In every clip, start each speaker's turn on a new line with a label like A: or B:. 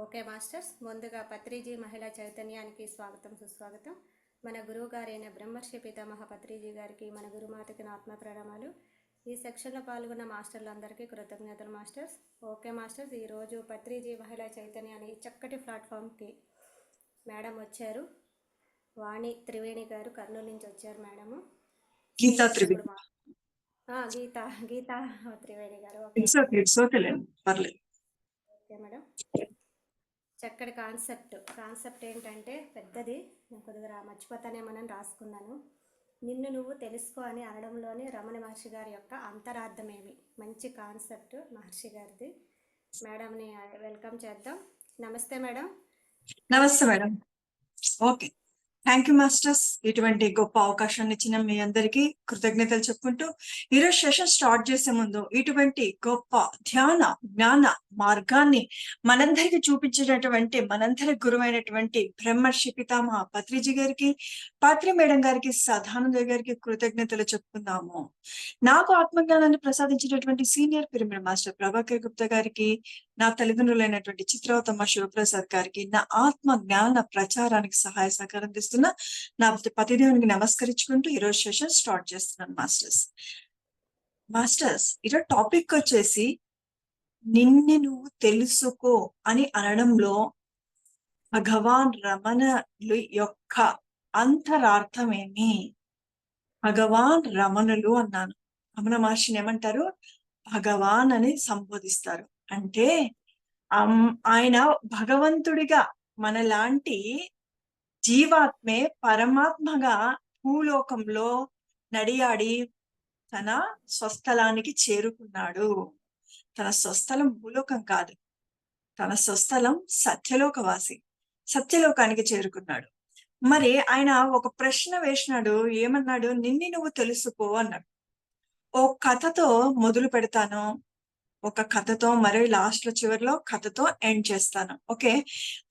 A: Okay masters, ముందుగా పత్రిజీ మహిళా చైతన్యానికి స్వాగతం సుస్వాగతం. మన గురువు గారైన బ్రహ్మర్షి పితామహ పత్రిజీ గారికి, మన గురుమాతకి నా ఆత్మ ప్రణామాలు. ఈ సెక్షన్లో పాల్గొన్న మాస్టర్లందరికీ కృతజ్ఞతలు మాస్టర్స్. ఓకే మాస్టర్స్, ఈరోజు పత్రిజీ మహిళా చైతన్య అనే చక్కటి ప్లాట్ఫామ్కి మేడం వచ్చారు. వాణి త్రివేణి గారు కర్నూలు నుంచి వచ్చారు మేడము.
B: గీతా
A: ఇప్పుడు
B: త్రివేణి.
A: గీత గీత త్రివేణి గారు. Okay
B: it's
A: madam.
B: Okay, it's okay లేండి, పర్లేదు.
A: Okay madam. చక్కటి కాన్సెప్ట్ ఏంటంటే పెద్దది, నేను కొద్దిగా మర్చిపోతానేమోనని రాసుకున్నాను. నిన్ను నువ్వు తెలుసుకో అని అనడంలోనే రమణ మహర్షి గారి యొక్క అంతరార్థమేమి. మంచి కాన్సెప్ట్ మహర్షి గారిది. మేడంని వెల్కమ్ చేద్దాం. నమస్తే మేడం.
B: నమస్తే madam. Okay, thank you masters. ఇటువంటి గొప్ప అవకాశాన్ని ఇచ్చిన మీ అందరికీ కృతజ్ఞతలు చెప్పుకుంటూ ఈరోజు సెషన్ స్టార్ట్ చేసే ముందు ఇటువంటి గొప్ప ధ్యాన జ్ఞాన మార్గాన్ని మనందరికి చూపించినటువంటి మనందరి గురువైనటువంటి బ్రహ్మర్షి పితామహ పత్రిజీ గారికి, పాత్రి మేడం గారికి, సదానంద గారికి కృతజ్ఞతలు చెప్పుకుందాము. నాకు ఆత్మజ్ఞానాన్ని ప్రసాదించినటువంటి senior pyramid master Prabhakar Gupta గారికి, నా తల్లిదండ్రులైనటువంటి చిత్రావతమ్మ శివప్రసాద్ గారికి, నా ఆత్మ జ్ఞాన ప్రచారానికి సహాయ సహకారం ఇస్తున్న నా పతిదేవునికి నమస్కరించుకుంటూ ఈరోజు సెషన్ స్టార్ట్ చేస్తున్నాను మాస్టర్స్. ఈరోజు టాపిక్ వచ్చేసి నిన్ను నువ్వు తెలుసుకో అని అనడంలో భగవాన్ రమణులు యొక్క అంతరార్థం ఏమి? భగవాన్ రమణులు అన్నాను. రమణ మహర్షిని ఏమంటారు? భగవాన్ అని సంబోధిస్తారు. అంటే ఆయన భగవంతుడిగా మనలాంటి జీవాత్మే పరమాత్మగా భూలోకంలో నడియాడి తన స్వస్థలానికి చేరుకున్నాడు. తన స్వస్థలం భూలోకం కాదు, తన స్వస్థలం సత్యలోకానికి చేరుకున్నాడు. మరి ఆయన ఒక ప్రశ్న వేసినాడు. ఏమన్నాడు? నిన్ను నువ్వు తెలుసుకో అన్నాడు. ఓ కథతో మొదలు పెడతాను, ఒక కథతో, మరి లాస్ట్ లో చివరిలో కథతో ఎండ్ చేస్తాను. ఓకే,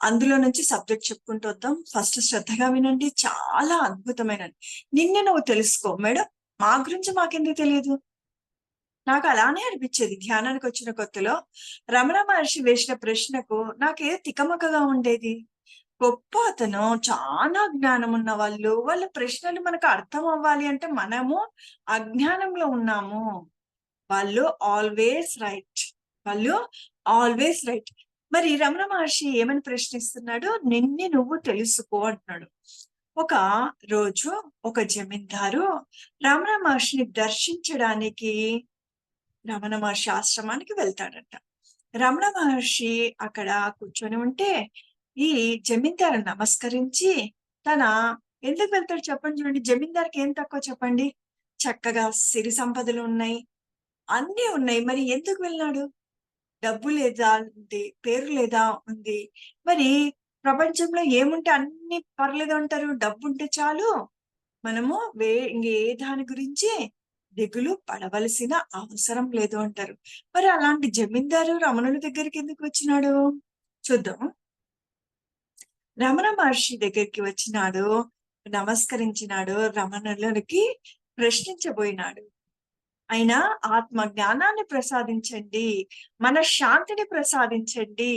B: అందులో నుంచి సబ్జెక్ట్ చెప్పుకుంటూ వద్దాం. ఫస్ట్ శ్రద్ధగా వినండి, చాలా అద్భుతమైనది. నిన్ను నువ్వు తెలుసుకో. మేడం, మా గురించి మాకెందుకు తెలియదు? నాకు అలానే అనిపించేది ధ్యానానికి వచ్చిన కొత్తలో. రమణ మహర్షి వేసిన ప్రశ్నకు నాకేదో తికమకగా ఉండేది. గొప్ప అతను, చాలా జ్ఞానం ఉన్న వాళ్ళ ప్రశ్నలు మనకు అర్థం అవ్వాలి అంటే మనము అజ్ఞానంలో ఉన్నాము. వాళ్ళు ఆల్వేస్ రైట్. మరి రమణ మహర్షి ఏమని ప్రశ్నిస్తున్నాడు? నిన్ను నువ్వు తెలుసుకో అంటున్నాడు. ఒక రోజు ఒక జమీందారు రమణ మహర్షిని దర్శించడానికి రమణ మహర్షి ఆశ్రమానికి వెళ్తాడంట. రమణ మహర్షి అక్కడ కూర్చొని ఉంటే ఈ జమీందారు నమస్కరించి ఎందుకు వెళ్తాడు చెప్పండి. చూడండి, జమీందార్కి ఏం తక్కువ చెప్పండి? చక్కగా సిరి సంపదలు ఉన్నాయి, అన్నీ ఉన్నాయి. మరి ఎందుకు వెళ్ళినాడు? డబ్బు లేదా ఉంది, పేరు లేదా ఉంది. మరి ప్రపంచంలో ఏముంటే అన్ని పర్లేదు అంటారు. డబ్బు ఉంటే చాలు, మనము ఇంకే దాని గురించి దిగులు పడవలసిన అవసరం లేదు అంటారు. మరి అలాంటి జమీందారు రమణుల దగ్గరికి ఎందుకు వచ్చినాడు? చూద్దాం. రమణ మహర్షి దగ్గరికి వచ్చినాడు, నమస్కరించినాడు, రమణులకి ప్రశ్నించబోయినాడు. ఆయన ఆత్మ జ్ఞానాన్ని ప్రసాదించండి, మన శాంతిని ప్రసాదించండి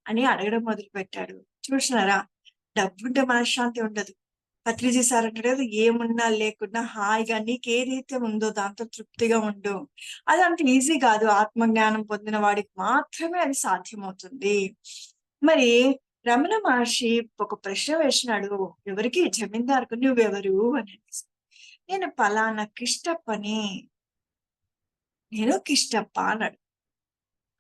B: అని అడగడం మొదలు పెట్టాడు. చూసినారా, డబ్బుంటే మనశ్శాంతి ఉండదు. పత్రిజీ సార్ అంటాడు, ఏమున్నా లేకున్నా హాయిగా నీకు ఏదైతే ఉందో దాంతో తృప్తిగా ఉండు. అది అంత ఈజీ కాదు. ఆత్మజ్ఞానం పొందిన వాడికి మాత్రమే అది సాధ్యమవుతుంది. మరి రమణ మహర్షి ఒక ప్రశ్న వేసినాడు. ఎవరికి? జమీందారుకు. నువ్వెవరు అని. నేను పలానా కిష్టప్పని, నేను కిష్టప్ప అన్నాడు.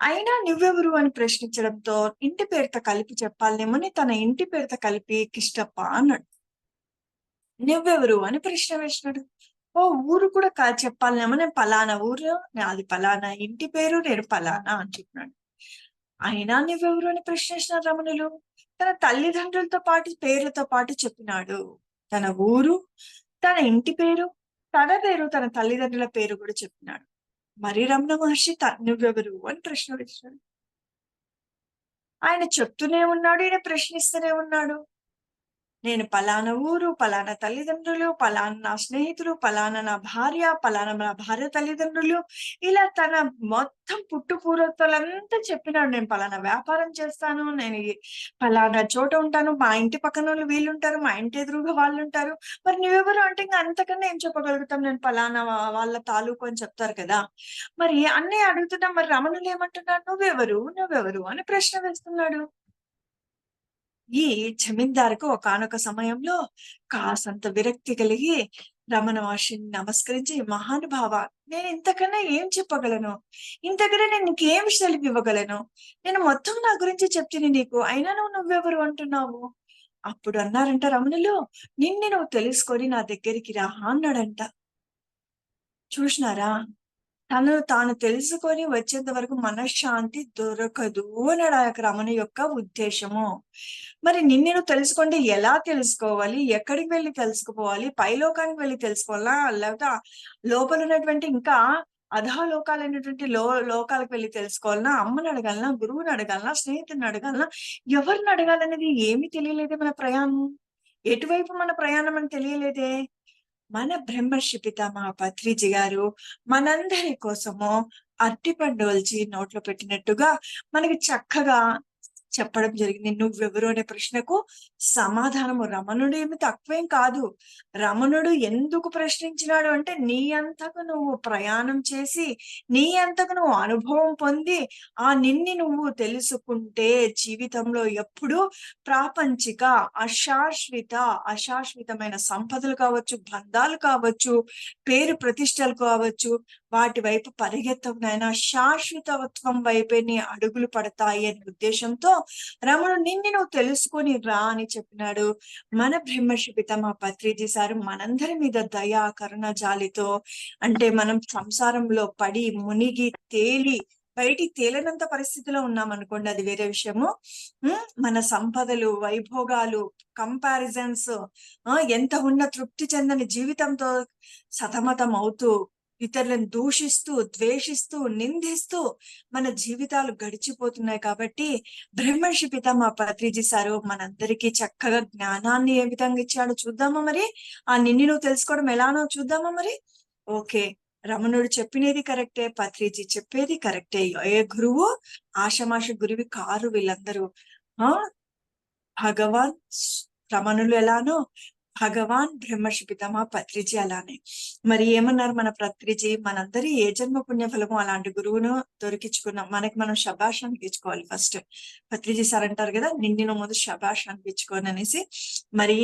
B: అయినా నువ్వెవరు అని ప్రశ్నించడంతో ఇంటి పేరుతో కలిపి చెప్పాలనేమని తన ఇంటి పేరుతో కలిపి కిష్టప్ప అన్నాడు. నువ్వెవరు అని ప్రశ్న వేసినాడు. ఓ ఊరు కూడా చెప్పాలనేమో, నేను పలానా ఊరు, అది పలానా ఇంటి పేరు, నేను పలానా అని చెప్పినాడు. అయినా నువ్వెవరు అని ప్రశ్నించిన రమణులు తన తల్లిదండ్రులతో పాటు పేర్లతో పాటు చెప్పినాడు. తన ఊరు, తన ఇంటి పేరు, తన తల్లిదండ్రుల పేరు కూడా చెప్పినాడు. మరి రమణ మహర్షి నువ్వెవరు అని ప్రశ్న వేసినాడు. ఆయన చెప్తూనే ఉన్నాడు, ఈయన ప్రశ్నిస్తూనే ఉన్నాడు. నేను పలానా ఊరు, పలానా తల్లిదండ్రులు, పలానా నా స్నేహితులు, పలానా నా భార్య, పలానా నా భార్య తల్లిదండ్రులు, ఇలా తన మొత్తం పూర్వోత్తరాలంతా చెప్పినాడు. నేను పలానా వ్యాపారం చేస్తాను, నేను పలానా చోట ఉంటాను, మా ఇంటి పక్కన వాళ్ళు వీళ్ళుంటారు, మా ఇంటి ఎదురుగా వాళ్ళుంటారు. మరి నువ్వెవరు అంటే ఇంకా అంతకన్నా ఏం చెప్పగలుగుతాం, నేను పలానా వాళ్ళ తాలూకు అని చెప్తారు కదా. మరి అన్నీ అడుగుతున్నా, మరి రమణులు ఏమంటున్నాడు, నువ్వెవరు నువ్వెవరు అని ప్రశ్న వేస్తున్నాడు. ఈ జమీందారుకు ఒకానొక సమయంలో కాసంత విరక్తి కలిగి రమణ మహర్షిని నమస్కరించి, మహానుభావ, నేను ఇంతకన్నా ఏం చెప్పగలను, ఇంతకన్నా నేను నీకేం సెలవు ఇవ్వగలను, నేను మొత్తం నా గురించి చెప్ತೀನಿ నీకు, అయినా నువ్వెవరు అంటున్నావు. అప్పుడు అన్నారంట రమణులు, నిన్ను నువ్వు తెలుసుకొని నా దగ్గరికి రా అన్నాడంట. చూసినారా, తను తాను తెలుసుకొని వచ్చేంత వరకు మనశ్శాంతి దొరకదు అన్నాడు ఆ యొక్క రమణ యొక్క ఉద్దేశము. మరి నిన్ను తెలుసుకుంటే ఎలా తెలుసుకోవాలి, ఎక్కడికి వెళ్ళి తెలుసుకోవాలి, పైలోకానికి వెళ్ళి తెలుసుకోవాలా, లేకపోతే లోపల ఉన్నటువంటి ఇంకా అధోలోకాలైనటువంటి లోకాలకు వెళ్ళి తెలుసుకోవాలన్నా, అమ్మని అడగాలన్నా, గురువుని అడగాలన్నా, స్నేహితుని అడగాలన్నా, ఎవరిని అడగాలనేది ఏమీ తెలియలేదే. మన ప్రయాణం ఎటువైపు మన ప్రయాణం అని తెలియలేదే. మన బ్రహ్మర్షి పితామహ పత్రిజీ గారు మనందరి కోసము అరటిపండు ఒలిచి నోట్లో పెట్టినట్టుగా మనకి చక్కగా చెప్పడం జరిగింది. నువ్వెవరు అనే ప్రశ్నకు సమాధానము రమణుడు ఏమి తక్కువేం కాదు. రమణుడు ఎందుకు ప్రశ్నించినాడు అంటే, నీ అంతకు నువ్వు ప్రయాణం చేసి, నీ అంతకు నువ్వు అనుభవం పొంది, ఆ నిన్ని నువ్వు తెలుసుకుంటే జీవితంలో ఎప్పుడూ ప్రాపంచిక అశాశ్వతమైన సంపదలు కావచ్చు, బంధాలు కావచ్చు, పేరు ప్రతిష్టలు కావచ్చు, వాటి వైపు పరిగెత్తకు నాయనా, శాశ్వతత్వం వైపే నీ అడుగులు పడతాయి అనే ఉద్దేశంతో రమణుడు నిన్ను నువ్వు తెలుసుకొని రా అని చెప్పినాడు. మన బ్రహ్మర్షి పితామహ పత్రిజీ సారు మనందరి మీద దయా కరుణ జాలితో, అంటే మనం సంసారంలో పడి మునిగి తేలి బయటికి తేలనంత పరిస్థితిలో ఉన్నాం అనుకోండి, అది వేరే విషయము. మన సంపదలు, వైభోగాలు, కంపారిజన్స్, ఎంత ఉన్న తృప్తి చెందని జీవితంతో సతమతం అవుతూ, ఇతరులను దూషిస్తూ, ద్వేషిస్తూ, నిందిస్తూ మన జీవితాలు గడిచిపోతున్నాయి. కాబట్టి బ్రహ్మర్షి పితామహ పత్రిజీ సారు మనందరికీ చక్కగా జ్ఞానాన్ని ఏ విధంగా ఇచ్చాడో చూద్దామా మరి. ఆ నిన్ను నువ్వు తెలుసుకోవడం ఎలానో చూద్దామా మరి. ఓకే, రమణుడు చెప్పినది కరెక్టే, పత్రిజీ చెప్పేది కరెక్టే. ఏ గురువు ఆషమాష గురువి కారు వీళ్ళందరూ. ఆ భగవాన్ రమణులు ఎలానో భగవాన్ బ్రహ్మర్షి పితామహ పత్రిజీ అలానే. మరి ఏమన్నారు మన పత్రిజీ, మనందరి ఏ జన్మ పుణ్య ఫలము అలాంటి గురువును దొరికించుకున్నాం, మనకి మనం శబాష్ అనిపించుకోవాలి ఫస్ట్. పత్రిజీ సార్ అంటారు కదా, నిన్ను ముందు శబాష్ అనిపించుకోని అనేసి. మరి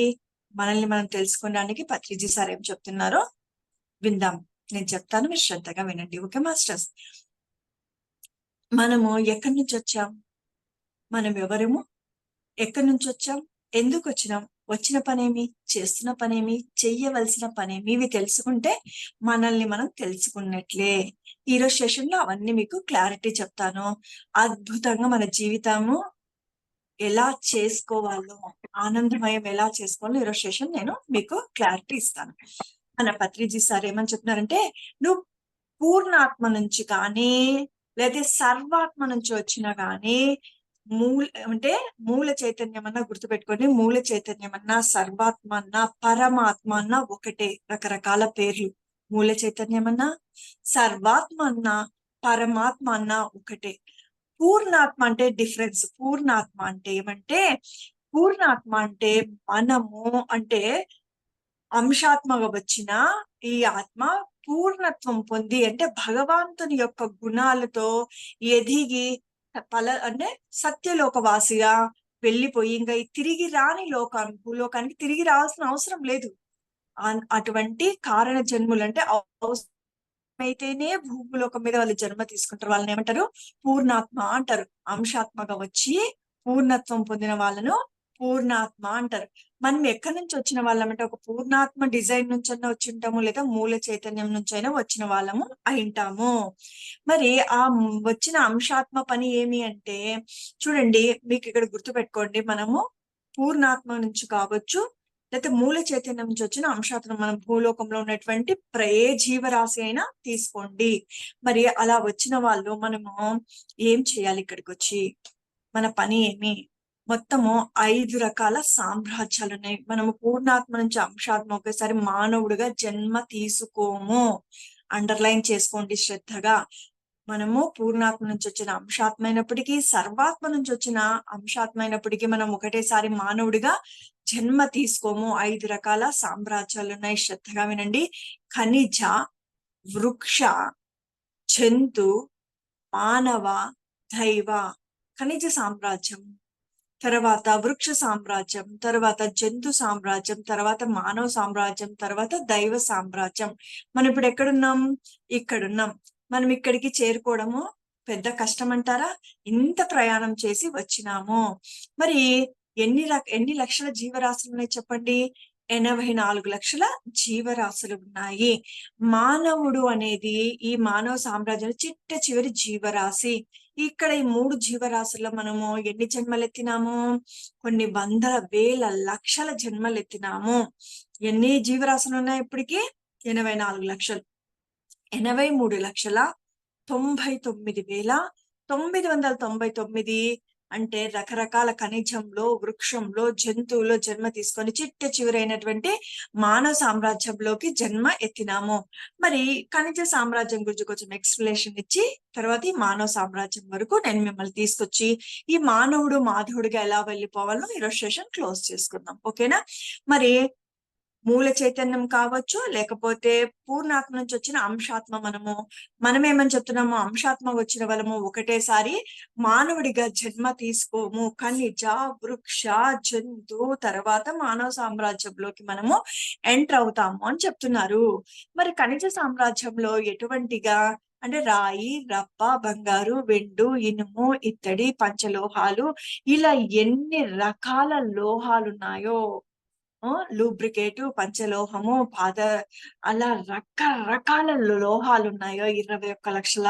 B: మనల్ని మనం తెలుసుకోవడానికి పత్రిజీ సార్ ఏం చెప్తున్నారో విందాం. నేను చెప్తాను, మీరు శ్రద్ధగా వినండి. ఓకే మాస్టర్స్, మనము ఎక్కడి నుంచి వచ్చాం, మనం ఎవరము, ఎక్కడి నుంచి వచ్చాం, ఎందుకు వచ్చినాం, వచ్చిన పనేమి, చేస్తున్న పనేమి, చెయ్యవలసిన పనేమి, ఇవి తెలుసుకుంటే మనల్ని మనం తెలుసుకున్నట్లే. ఈరోజు సెషన్ లో అవన్నీ మీకు క్లారిటీ చెప్తాను. అద్భుతంగా మన జీవితము ఎలా చేసుకోవాలో, ఆనందమయం ఎలా చేసుకోవాలో ఈరోజు సెషన్ నేను మీకు క్లారిటీ ఇస్తాను. మన పత్రిజీ సార్ ఏమని చెప్తున్నారంటే, నువ్వు పూర్ణాత్మ నుంచి కానీ, లేదా సర్వాత్మ నుంచి వచ్చినా కానీ, మూల చైతన్యం అన్నా గుర్తుపెట్టుకొని, మూల చైతన్యం అన్నా, సర్వాత్మ అన్నా, పరమాత్మ అన్నా ఒకటే. రకరకాల పేర్లు. మూల చైతన్యం అన్నా, సర్వాత్మ అన్నా, పరమాత్మ అన్నా ఒకటే. పూర్ణాత్మ అంటే డిఫరెన్స్. పూర్ణాత్మ అంటే ఏమంటే, పూర్ణాత్మ అంటే మనము అంటే అంశాత్మగా వచ్చిన ఈ ఆత్మ పూర్ణత్వం పొంది, అంటే భగవంతుని యొక్క గుణాలతో ఎదిగి అంటే సత్యలోకవాసిగా వెళ్ళిపోయి ఇంకా తిరిగి రాని భూలోకానికి తిరిగి రావాల్సిన అవసరం లేదు. అటువంటి కారణ జన్ములు అంటే అయితేనే భూలోకం మీద వాళ్ళు జన్మ తీసుకుంటారు. వాళ్ళని ఏమంటారు, పూర్ణాత్మ అంటారు. అంశాత్మగా వచ్చి పూర్ణత్వం పొందిన వాళ్ళను పూర్ణాత్మ అంటారు. మనం ఎక్కడి నుంచి వచ్చిన వాళ్ళమంటే, ఒక పూర్ణాత్మ డిజైన్ నుంచి అయినా వచ్చి ఉంటాము, లేదా మూల చైతన్యం నుంచి అయినా వచ్చిన వాళ్ళము అయింటాము. మరి ఆ వచ్చిన అంశాత్మ పని ఏమి అంటే, చూడండి, మీకు ఇక్కడ గుర్తుపెట్టుకోండి, మనము పూర్ణాత్మ నుంచి కావచ్చు, లేకపోతే మూల చైతన్యం నుంచి వచ్చిన అంశాత్మ, మనం భూలోకంలో ఉన్నటువంటి ఏ జీవరాశి అయినా తీసుకోండి. మరి అలా వచ్చిన వాళ్ళు మనము ఏం చేయాలి, ఇక్కడికి వచ్చి మన పని ఏమి, మొత్తము 5 రకాల సామ్రాజ్యాలు ఉన్నాయి. మనము పూర్ణాత్మ నుంచి అంశాత్మ ఒకేసారి మానవుడిగా జన్మ తీసుకోము. అండర్లైన్ చేసుకోండి శ్రద్ధగా. మనము పూర్ణాత్మ నుంచి వచ్చిన అంశాత్మైనప్పటికీ, సర్వాత్మ నుంచి వచ్చిన అంశాత్మైనప్పటికీ మనం ఒకటేసారి మానవుడిగా జన్మ తీసుకోము. 5 రకాల సామ్రాజ్యాలు ఉన్నాయి. శ్రద్ధగా వినండి. ఖనిజ, వృక్ష, జంతు, మానవ, దైవ. ఖనిజ సామ్రాజ్యం, తర్వాత వృక్ష సామ్రాజ్యం, తర్వాత జంతు సామ్రాజ్యం, తర్వాత మానవ సామ్రాజ్యం, తర్వాత దైవ సామ్రాజ్యం. మనం ఇప్పుడు ఎక్కడున్నాం? ఇక్కడున్నాం. మనం ఇక్కడికి చేరుకోవడము పెద్ద కష్టం అంటారా? ఇంత ప్రయాణం చేసి వచ్చినాము. మరి ఎన్ని లక్షల జీవరాశులు ఉన్నాయి చెప్పండి? 84 లక్షల జీవరాశులు ఉన్నాయి. మానవుడు అనేది ఈ మానవ సామ్రాజ్యం చిట్ట చివరి జీవరాశి. ఇక్కడ ఈ 3 జీవరాశుల్లో మనము ఎన్ని జన్మలు ఎత్తినాము? కొన్ని వందల వేల లక్షల జన్మలు ఎత్తినాము. ఎన్ని జీవరాశులు ఉన్నాయి ఇప్పటికి? 84 లక్షలు. 83,99,999 అంటే రకరకాల ఖనిజంలో, వృక్షంలో, జంతువులో జన్మ తీసుకొని చిట్ట చివరైనటువంటి మానవ సామ్రాజ్యంలోకి జన్మ ఎత్తినాము. మరి ఖనిజ సామ్రాజ్యం గురించి కొంచెం ఎక్స్ప్లెనేషన్ ఇచ్చి తర్వాత ఈ మానవ సామ్రాజ్యం వరకు నేను మిమ్మల్ని తీసుకొచ్చి ఈ మానవుడు మాధవుడిగా ఎలా వెళ్ళిపోవాలో ఈరోజు సెషన్ క్లోజ్ చేసుకుందాం. ఓకేనా? మరి మూల చైతన్యం కావచ్చు, లేకపోతే పూర్ణాత్మ నుంచి వచ్చిన అంశాత్మ. మనమేమని చెప్తున్నాము? అంశాత్మ వచ్చిన వాళ్ళము ఒకటేసారి మానవుడిగా జన్మ తీసుకోము. ఖనిజ, వృక్ష, జంతు, తర్వాత మానవ సామ్రాజ్యంలోకి మనము ఎంటర్ అవుతాము అని చెప్తున్నారు. మరి ఖనిజ సామ్రాజ్యంలో ఎటువంటిగా అంటే రాయి, రప్ప, బంగారు, వెండు, ఇనుము, ఇత్తడి, పంచలోహాలు, ఇలా ఎన్ని రకాల లోహాలు ఉన్నాయో, లూబ్రికేటు, పంచలోహము, అలా రకరకాల లోహాలు ఉన్నాయో 21 లక్షల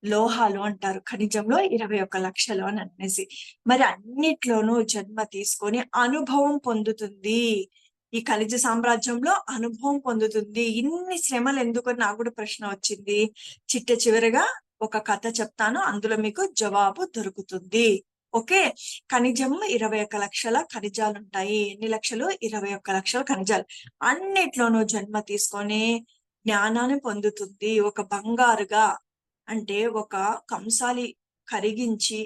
B: లోహాలు అంటారు. ఖనిజంలో 21 లక్షలు అని అనేసి. మరి అన్నిట్లోనూ జన్మ తీసుకొని అనుభవం పొందుతుంది. ఈ ఖనిజ సామ్రాజ్యంలో అనుభవం పొందుతుంది. ఇన్ని శ్రమలు ఎందుకని నాకు కూడా ప్రశ్న వచ్చింది. చిట్ట చివరిగా ఒక కథ చెప్తాను, అందులో మీకు జవాబు దొరుకుతుంది. ఓకే. ఖనిజము 21 లక్షల ఖనిజాలు ఉంటాయి. ఎన్ని లక్షలు? 21 లక్షల ఖనిజాలు. అన్నిట్లోనూ జన్మ తీసుకొని జ్ఞానాన్ని పొందుతుంది. ఒక బంగారుగా అంటే ఒక కంసాలి కరిగించి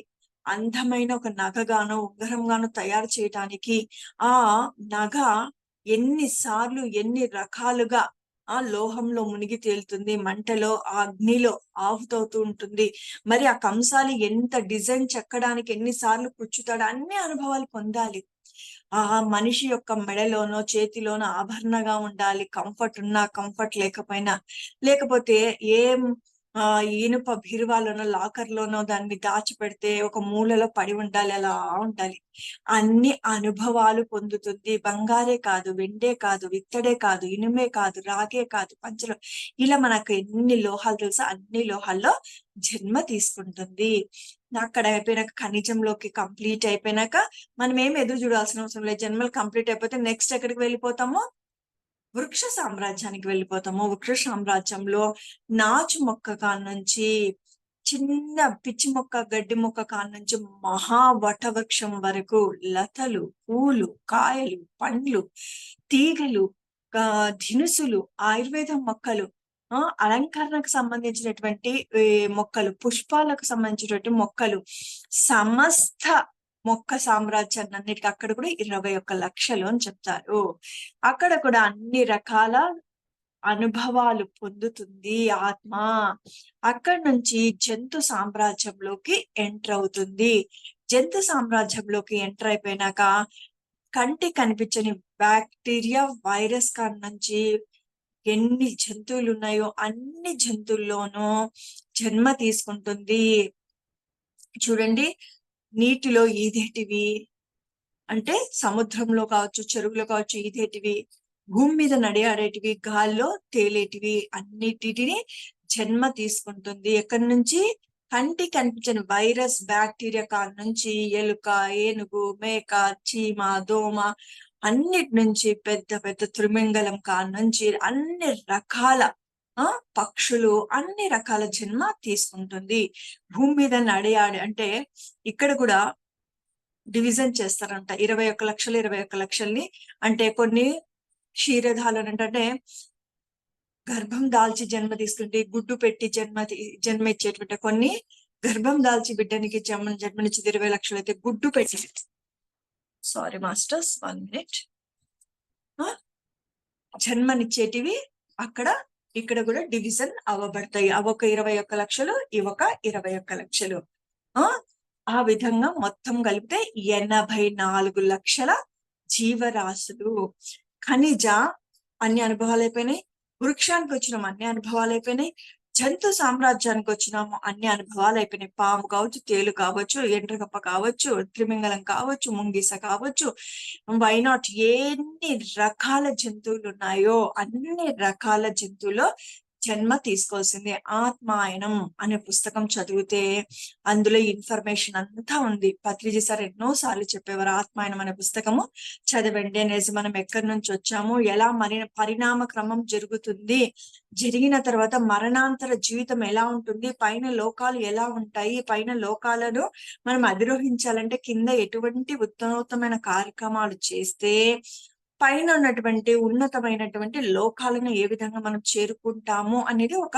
B: అందమైన ఒక నగగానో ఉంగరంగానో తయారు చేయటానికి ఆ నగ ఎన్నిసార్లు ఎన్ని రకాలుగా ఆ లోహంలో మునిగి తేలుతుంది, మంటలో ఆ అగ్నిలో ఆహుతవుతూ ఉంటుంది. మరి ఆ కంసాలి ఎంత డిజైన్ చెక్కడానికి ఎన్నిసార్లు కూర్చుతాడు, అన్ని అనుభవాలు పొందాలి. ఆ మనిషి యొక్క మెడలోనో చేతిలోనో ఆభరణగా ఉండాలి. కంఫర్ట్ ఉన్నా కంఫర్ట్ లేకపోయినా, లేకపోతే ఏం ఇనుప బీరువాలోనో లాకర్లోనో దాన్ని దాచిపెడితే ఒక మూలలో పడి ఉండాలి, అలా ఉండాలి. అన్ని అనుభవాలు పొందుతుంది. బంగారే కాదు, వెండే కాదు, ఇత్తడే కాదు, ఇనుమే కాదు, రాగే కాదు, పంచలో, ఇలా మనకు ఎన్ని లోహాలు తెలుసా అన్ని లోహాల్లో జన్మ తీసుకుంటుంది. అక్కడ అయిపోయినాక ఖనిజంలోకి కంప్లీట్ అయిపోయినాక మనం ఏం ఎదురు చూడాల్సిన అవసరం లేదు. జన్మలు కంప్లీట్ అయిపోతే నెక్స్ట్ ఎక్కడికి వెళ్ళిపోతాము? వృక్ష సామ్రాజ్యానికి వెళ్ళిపోతాము. వృక్ష సామ్రాజ్యంలో నాచు మొక్క కానుంచి చిన్న పిచ్చి మొక్క, గడ్డి మొక్క కానుంచి మహా వటవృక్షం వరకు లతలు, పూలు, కాయలు, పండ్లు, తీగలు, దినుసులు, ఆయుర్వేదం మొక్కలు, అలంకరణకు సంబంధించినటువంటి మొక్కలు, పుష్పాలకు సంబంధించినటువంటి మొక్కలు, సమస్త మొక్క సామ్రాజ్యాన్ని అన్నిటికీ అక్కడ కూడా 21 లక్షలు అని చెప్తారు. అక్కడ కూడా అన్ని రకాల అనుభవాలు పొందుతుంది ఆత్మ. అక్కడి నుంచి జంతు సామ్రాజ్యంలోకి ఎంటర్ అవుతుంది. జంతు సామ్రాజ్యంలోకి ఎంటర్ అయిపోయినాక కంటికి కనిపించని బ్యాక్టీరియా, వైరస్ కాడి నుంచి ఎన్ని జంతువులు ఉన్నాయో అన్ని జంతువుల్లోనూ జన్మ తీసుకుంటుంది. చూడండి, నీటిలో ఈదేటివి అంటే సముద్రంలో కావచ్చు, చెరువులో కావచ్చు ఈదేటివి, భూమి మీద నడియాడేటివి, గాల్లో తేలేటివి, అన్నిటిని జన్మ తీసుకుంటుంది. ఎక్కడి నుంచి? కంటి కనిపించని వైరస్, బ్యాక్టీరియా కాడ నుంచి ఎలుక, ఏనుగు, మేక, చీమ, దోమ, అన్నిటి నుంచి పెద్ద పెద్ద త్రిమింగలం కాడ నుంచి అన్ని రకాల పక్షులు, అన్ని రకాల జన్మ తీసుకుంటుంది. భూమి మీద నడియాడే అంటే ఇక్కడ కూడా డివిజన్ చేస్తారంట. 21 లక్షలు 21 లక్షల్ని. అంటే కొన్ని క్షీరదాలు అంటే గర్భం దాల్చి జన్మ తీసుకుంటే, గుడ్డు పెట్టి జన్మ ఇచ్చేటువంటి కొన్ని గర్భం దాల్చి బిడ్డనికి జన్మనిచ్చేది 20 లక్షలు అయితే, గుడ్డు పెట్టి, సారీ మాస్టర్స్ 1 మినిట్, జన్మనిచ్చేటివి అక్కడ ఇక్కడ కూడా డివిజన్ అవ్వబడతాయి. అవొక 21 లక్షలు, ఇవొక 21 లక్షలు. ఆ విధంగా మొత్తం కలిపితే 84 లక్షల జీవరాశులు. ఖనిజ అన్ని అనుభవాలు అయిపోయినాయి, వృక్షానికి వచ్చినాము అన్ని అనుభవాలు అయిపోయినాయి, జంతు సామ్రాజ్యానికి వచ్చినాము అన్ని అనుభవాలు అయిపోయినాయి. పాము కావచ్చు, తేలు కావచ్చు, ఎండ్రగప్ప కావచ్చు, త్రిమింగలం కావచ్చు, ముంగిస కావచ్చు, వైనాట్ ఎన్ని రకాల జంతువులు ఉన్నాయో అన్ని రకాల జంతువులో జన్మ తీసుకోవాల్సిందే. ఆత్మాయనం అనే పుస్తకం చదివితే అందులో ఇన్ఫర్మేషన్ అంతా ఉంది. పత్రిజీ సార్ ఎన్నో సార్లు చెప్పేవారు, ఆత్మాయనం అనే పుస్తకము చదవండి అనేసి. మనం ఎక్కడి నుంచి వచ్చాము, ఎలా పరిణామ క్రమం జరుగుతుంది, జరిగిన తర్వాత మరణాంతర జీవితం ఎలా ఉంటుంది, పైన లోకాలు ఎలా ఉంటాయి, పైన లోకాలను మనం అధిరోహించాలంటే కింద ఎటువంటి ఉత్తమోత్తమైన కార్యక్రమాలు చేస్తే పైన ఉన్నటువంటి ఉన్నతమైనటువంటి లోకాలను ఏ విధంగా మనం చేరుకుంటాము అనేది ఒక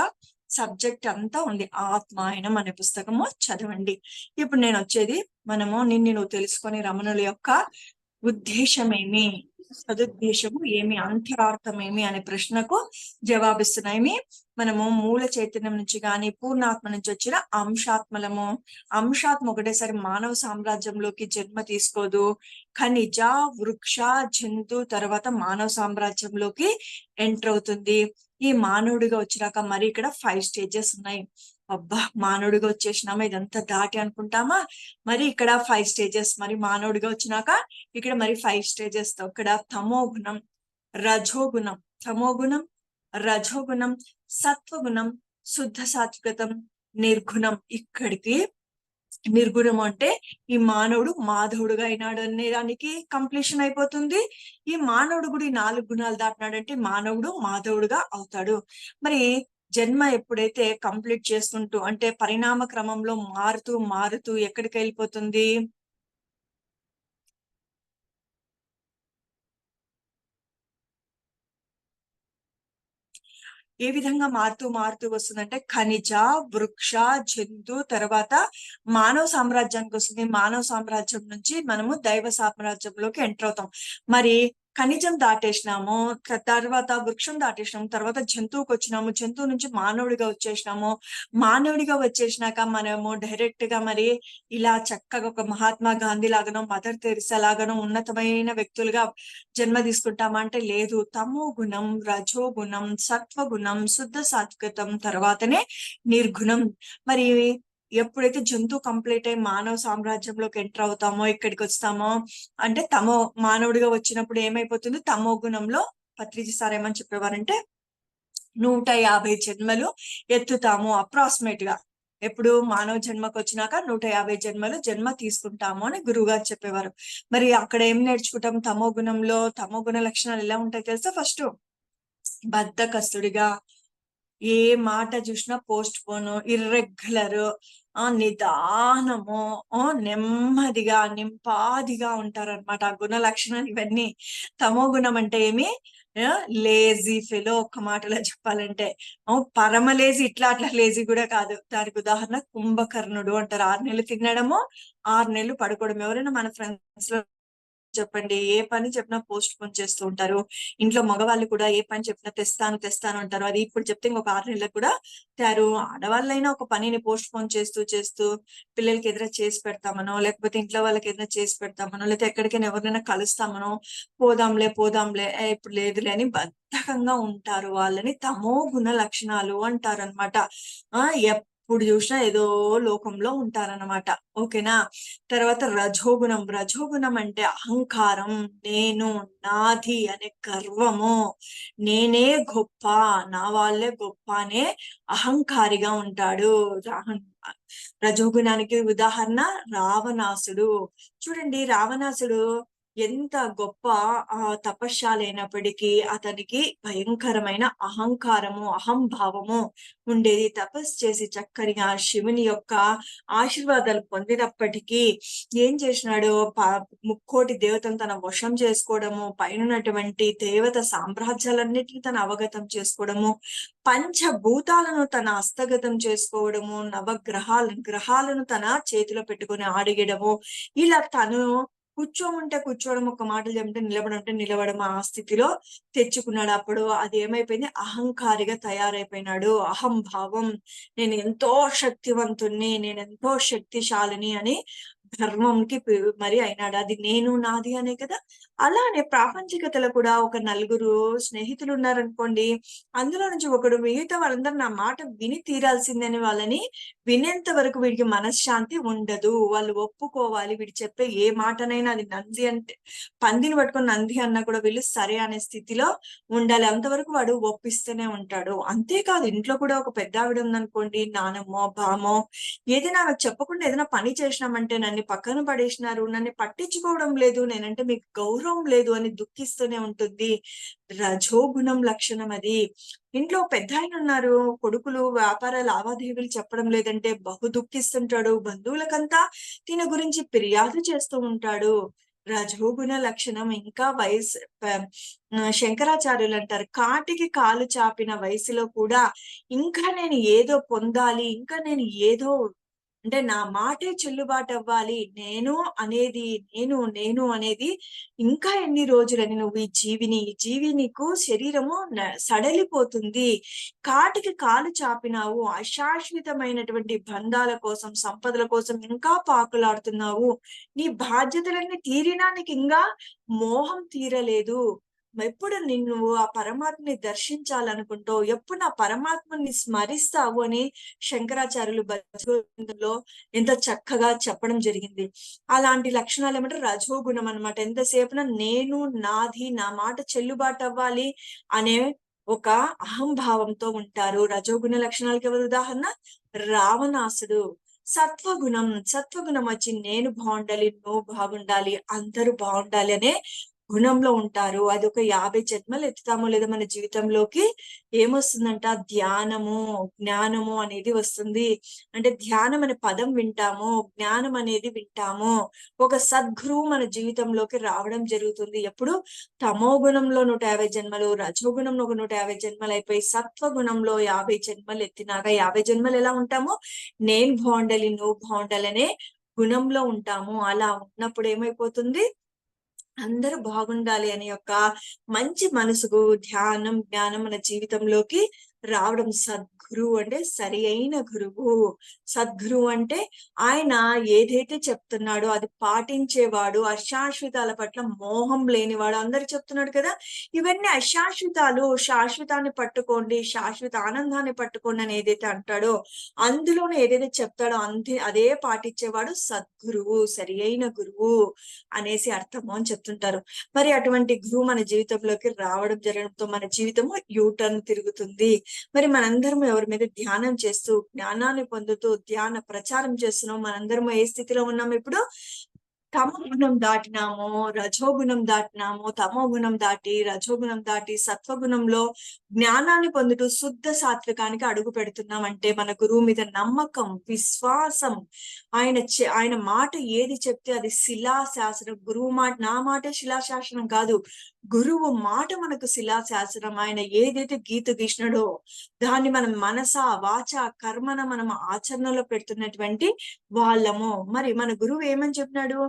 B: సబ్జెక్ట్ అంతా ఉంది. ఆత్మాయనం అనే పుస్తకము చదవండి. ఇప్పుడు నేను వచ్చేది, మనము నిన్ను నువ్వు తెలుసుకొని రమణుల యొక్క ఉద్దేశమేమి, సదుద్దేశము ఏమి, అంతరార్థం ఏమి అనే ప్రశ్నకు జవాబిస్తున్నాయి. మనము మూల చైతన్యం నుంచి కానీ పూర్ణాత్మ నుంచి వచ్చిన అంశాత్మలము. అంశాత్మ ఒకటేసారి మానవ సామ్రాజ్యంలోకి జన్మ తీసుకోదు. ఖనిజ, వృక్ష, జంతు తర్వాత మానవ సామ్రాజ్యంలోకి ఎంటర్ అవుతుంది. ఈ మానవుడిగా వచ్చినాక మరి ఇక్కడ 5 స్టేజెస్ ఉన్నాయి. అబ్బా మానవుడిగా వచ్చేసినామా ఇదంతా దాటి అనుకుంటామా, మరి ఇక్కడ 5 స్టేజెస్. మరి మానవుడిగా వచ్చినాక ఇక్కడ మరి 5 స్టేజెస్ తో ఇక్కడ తమోగుణం, రజోగుణం, తమోగుణం, రజోగుణం, సత్వగుణం, శుద్ధ సాత్వికతం, నిర్గుణం. ఇక్కడికి నిర్గుణం అంటే ఈ మానవుడు మాధవుడుగా అయినాడు అనే దానికి కంప్లీషన్ అయిపోతుంది. ఈ మానవుడు కూడా ఈ 4 గుణాలు దాటినాడంటే మానవుడు మాధవుడుగా అవుతాడు. మరి జన్మ ఎప్పుడైతే కంప్లీట్ చేసుకుంటూ అంటే పరిణామ క్రమంలో మారుతూ మారుతూ ఎక్కడికి వెళ్ళిపోతుంది, ఏ విధంగా మారుతూ మారుతూ వస్తుందంటే ఖనిజ, వృక్ష, జంతు తర్వాత మానవ సామ్రాజ్యానికి వస్తుంది. మానవ సామ్రాజ్యం నుంచి మనము దైవ సామ్రాజ్యంలోకి ఎంటర్ అవుతాం. మరి ఖనిజం దాటేసినాము, తర్వాత వృక్షం దాటేసినాము, తర్వాత జంతువుకి వచ్చినాము, జంతువు నుంచి మానవుడిగా వచ్చేసినాము. మానవుడిగా వచ్చేసినాక మనము డైరెక్ట్ గా మరి ఇలా చక్కగా ఒక మహాత్మా గాంధీ లాగానో మదర్ తెరిసా లాగానో ఉన్నతమైన వ్యక్తులుగా జన్మ తీసుకుంటామా అంటే లేదు. తమో గుణం, రజోగుణం, సత్వగుణం, శుద్ధ సాత్వికతం తర్వాతనే నిర్గుణం. మరి ఎప్పుడైతే జంతువు కంప్లీట్ అయి మానవ సామ్రాజ్యంలోకి ఎంటర్ అవుతామో, ఇక్కడికి వస్తామో అంటే తమో మానవుడిగా వచ్చినప్పుడు ఏమైపోతుంది, తమో గుణంలో పత్రిజీ సార్ ఏమని చెప్పేవారంటే 150 జన్మలు ఎత్తుతాము అప్రాక్సిమేట్ గా. ఎప్పుడు మానవ జన్మకు వచ్చినాక 150 జన్మలు జన్మ తీసుకుంటాము అని గురువు గారు చెప్పేవారు. మరి అక్కడ ఏం నేర్చుకుంటాం, తమో గుణంలో తమో గుణ లక్షణాలు ఎలా ఉంటాయి తెలుసా? ఫస్ట్ బద్ధకస్తుడిగా, ఏ మాట చూసినా పోస్ట్ పోను, ఇర్రెగ్యులర్, నిదానము, నెమ్మదిగా నింపాదిగా ఉంటారనమాట. ఆ గుణ లక్షణాలు ఇవన్నీ. తమో గుణం అంటే ఏమి, లేజీ ఫెలో. ఒక్క మాటలో చెప్పాలంటే పరమ లేజీ, ఇట్లా అట్లా లేజీ కూడా కాదు. దానికి ఉదాహరణ కుంభకర్ణుడు అంటారు. 6 నెలలు తినడము 6 నెలలు పడుకోవడం. ఎవరైనా మన ఫ్రెండ్స్ లో చెప్పండి, ఏ పని చెప్పినా పోస్ట్ పోన్ చేస్తూ ఉంటారు. ఇంట్లో మగవాళ్ళు కూడా ఏ పని చెప్పినా తెస్తాను అంటారు. అది ఇప్పుడు చెప్తే ఇంకొక 6 నెలలకు కూడా తారు. ఆడవాళ్ళైనా ఒక పనిని పోస్ట్ పోన్ చేస్తూ పిల్లలకి ఎదుర చేసి పెడతామనో, లేకపోతే ఇంట్లో వాళ్ళకి ఎదుర చేసి పెడతామనో, లేకపోతే ఎక్కడికైనా ఎవరినైనా కలుస్తామనో, పోదాంలే ఇప్పుడు లేదులే అని బద్ధకంగా ఉంటారు. వాళ్ళని తమో గుణ లక్షణాలు అంటారు అనమాట. ఎప్పుడు చూసినా ఏదో లోకంలో ఉంటారన్నమాట. ఓకేనా? తర్వాత రజోగుణం అంటే అహంకారం, నేను, నాది అనే గర్వము, నేనే గొప్ప, నా వాళ్ళే గొప్ప అనే అహంకారిగా ఉంటాడు. రజోగుణానికి ఉదాహరణ రావణాసుడు. చూడండి, రావణాసుడు ఎంత గొప్ప తపశ్శాలి అయినప్పటికీ అతనికి భయంకరమైన అహంకారము, అహంభావము ఉండేది. తపస్సు చేసి చక్కగా శివుని యొక్క ఆశీర్వాదాలు పొందినప్పటికీ ఏం చేసినాడు, ముక్కోటి దేవతను తన వశం చేసుకోవడము, పైనున్నటువంటి దేవత సామ్రాజ్యాలన్నిటిని తన అవగతం చేసుకోవడము, పంచభూతాలను తన హస్తగతం చేసుకోవడము, గ్రహాలను తన చేతిలో పెట్టుకొని ఆడిగడము, ఇలా తను కూర్చోమంటే కూర్చోవడం, ఒక మాటలు చెప్తే నిలబడంటే నిలబడం, ఆ స్థితిలో తెచ్చుకున్నాడు. అప్పుడు అది ఏమైపోయింది, అహంకారిగా తయారైపోయినాడు. అహంభావం, నేను ఎంతో శక్తివంతుణ్ణి, నేను ఎంతో శక్తిశాలిని అని ధర్మంకి మరి అయినాడు. అది నేను నాది అనే కదా. అలానే ప్రాపంచికతలో కూడా ఒక నలుగురు స్నేహితులు ఉన్నారనుకోండి, అందులో నుంచి ఒకడు మిగతా వాళ్ళందరూ నా మాట విని తీరాల్సిందని వాళ్ళని వినేంత వరకు వీడికి మనశ్శాంతి ఉండదు. వాళ్ళు ఒప్పుకోవాలి. వీడు చెప్పే ఏ మాటనైనా, అది నంది అంటే పందిని పట్టుకొని నంది అన్నా కూడా వీళ్ళు సరే అనే స్థితిలో ఉండాలి. అంతవరకు వాడు ఒప్పిస్తూనే ఉంటాడు. అంతేకాదు, ఇంట్లో కూడా ఒక పెద్ద ఆవిడ ఉందనుకోండి, నానమ్మో బామో, ఏదైనా ఆమెకు చెప్పకుండా ఏదైనా పని చేసినామంటే నన్ను పక్కన పడేసినారు, నన్ను పట్టించుకోవడం లేదు, నేనంటే మీకు గౌరవం లేదు అని దుఃఖిస్తూనే ఉంటుంది. రజోగుణం లక్షణం అది. ఇంట్లో పెద్ద ఆయన ఉన్నారు, కొడుకులు వ్యాపార లావాదేవీలు చెప్పడం లేదంటే బహు దుఃఖిస్తుంటాడు. బంధువులకంతా దీని గురించి ఫిర్యాదు చేస్తూ ఉంటాడు. రజోగుణ లక్షణం. ఇంకా శంకరాచార్యులు అంటారు, కాటికి కాలు చాపిన వయసులో కూడా ఇంకా నేను ఏదో పొందాలి, ఇంకా నేను ఏదో అంటే నా మాటే చెల్లుబాటు అవ్వాలి, నేను అనేది ఇంకా ఎన్ని రోజులని నువ్వు ఈ జీవి నీకు శరీరము సడలిపోతుంది, కాటికి కాలు చాపినావు, అశాశ్వతమైనటువంటి బంధాల కోసం, సంపదల కోసం ఇంకా పాకులాడుతున్నావు, నీ బాధ్యతలన్నీ తీరినా నీకు ఇంకా మోహం తీరలేదు, ఎప్పుడు నిన్ను ఆ పరమాత్మని దర్శించాలనుకుంటావు, ఎప్పుడు నా పరమాత్మని స్మరిస్తావు అని శంకరాచార్యులు భగవద్గీతలో ఎంత చక్కగా చెప్పడం జరిగింది. అలాంటి లక్షణాలు ఏమంటారు, రజోగుణం అన్నమాట. ఎంతసేపున నేను నాది, నా మాట చెల్లుబాటు అవ్వాలి అనే ఒక అహంభావంతో ఉంటారు. రజోగుణ లక్షణాలకి ఎవరు ఉదాహరణ, రావణాసుడు. సత్వగుణం వచ్చి నేను బాగుండాలి, నువ్వు బాగుండాలి, అందరూ బాగుండాలి అనే గుణంలో ఉంటారు. అది ఒక 50 జన్మలు ఎత్తుతామో లేదా మన జీవితంలోకి ఏమొస్తుందంట, ధ్యానము, జ్ఞానము అనేది వస్తుంది. అంటే ధ్యానం అనే పదం వింటాము, జ్ఞానం అనేది వింటాము. ఒక సద్గురువు మన జీవితంలోకి రావడం జరుగుతుంది. ఎప్పుడు తమో గుణంలో 150 జన్మలు, రజోగుణంలో 150 జన్మలు అయిపోయి సత్వగుణంలో 50 జన్మలు ఎత్తినాక 50 జన్మలు ఎలా ఉంటామో, నేను బాగుండాలి, నువ్వు బాగుండాలి అనే గుణంలో ఉంటాము. అలా ఉన్నప్పుడు ఏమైపోతుంది, అందరూ బాగుండాలి అనే యొక్క మంచి మనసుకు ధ్యానం, జ్ఞానం మన జీవితంలోకి రావడం. సద్గురువు అంటే సరి అయిన గురువు. సద్గురువు అంటే ఆయన ఏదైతే చెప్తున్నాడో అది పాటించేవాడు, అశాశ్వతాల పట్ల మోహం లేనివాడు. అందరు చెప్తున్నాడు కదా, ఇవన్నీ అశాశ్వతాలు, శాశ్వతాన్ని పట్టుకోండి, శాశ్వత ఆనందాన్ని పట్టుకోండి అని ఏదైతే అంటాడో, అందులోనే ఏదైతే చెప్తాడో అదే పాటించేవాడు సద్గురువు, సరి అయిన గురువు అనేసి అర్థము అని చెప్తుంటారు. మరి అటువంటి గురువు మన జీవితంలోకి రావడం జరగడంతో మన జీవితము యూటర్న్ తిరుగుతుంది. మరి మనందరం ఎవరి మీద ధ్యానం చేస్తూ, జ్ఞానాన్ని పొందుతూ, ధ్యాన ప్రచారం చేస్తున్నాం. మనందరం ఏ స్థితిలో ఉన్నాము ఇప్పుడు, తమో గుణం దాటినాము, రజోగుణం దాటినాము, తమో గుణం దాటి, రజోగుణం దాటి సత్వగుణంలో జ్ఞానాన్ని పొందుతూ శుద్ధ సాత్వికానికి అడుగు పెడుతున్నాం. అంటే మన గురువు మీద నమ్మకం, విశ్వాసం, ఆయన మాట ఏది చెప్తే అది శిలాశాసనం. గురువు మాట, నా మాటే శిలాశాసనం కాదు, గురువు మాట మనకు శిలాశాసనం. ఆయన ఏదైతే గీత గీసినాడో దాన్ని మనం మనస, వాచ, కర్మన మనం ఆచరణలో పెడుతున్నటువంటి వాళ్ళము. మరి మన గురువు ఏమని చెప్పినాడు,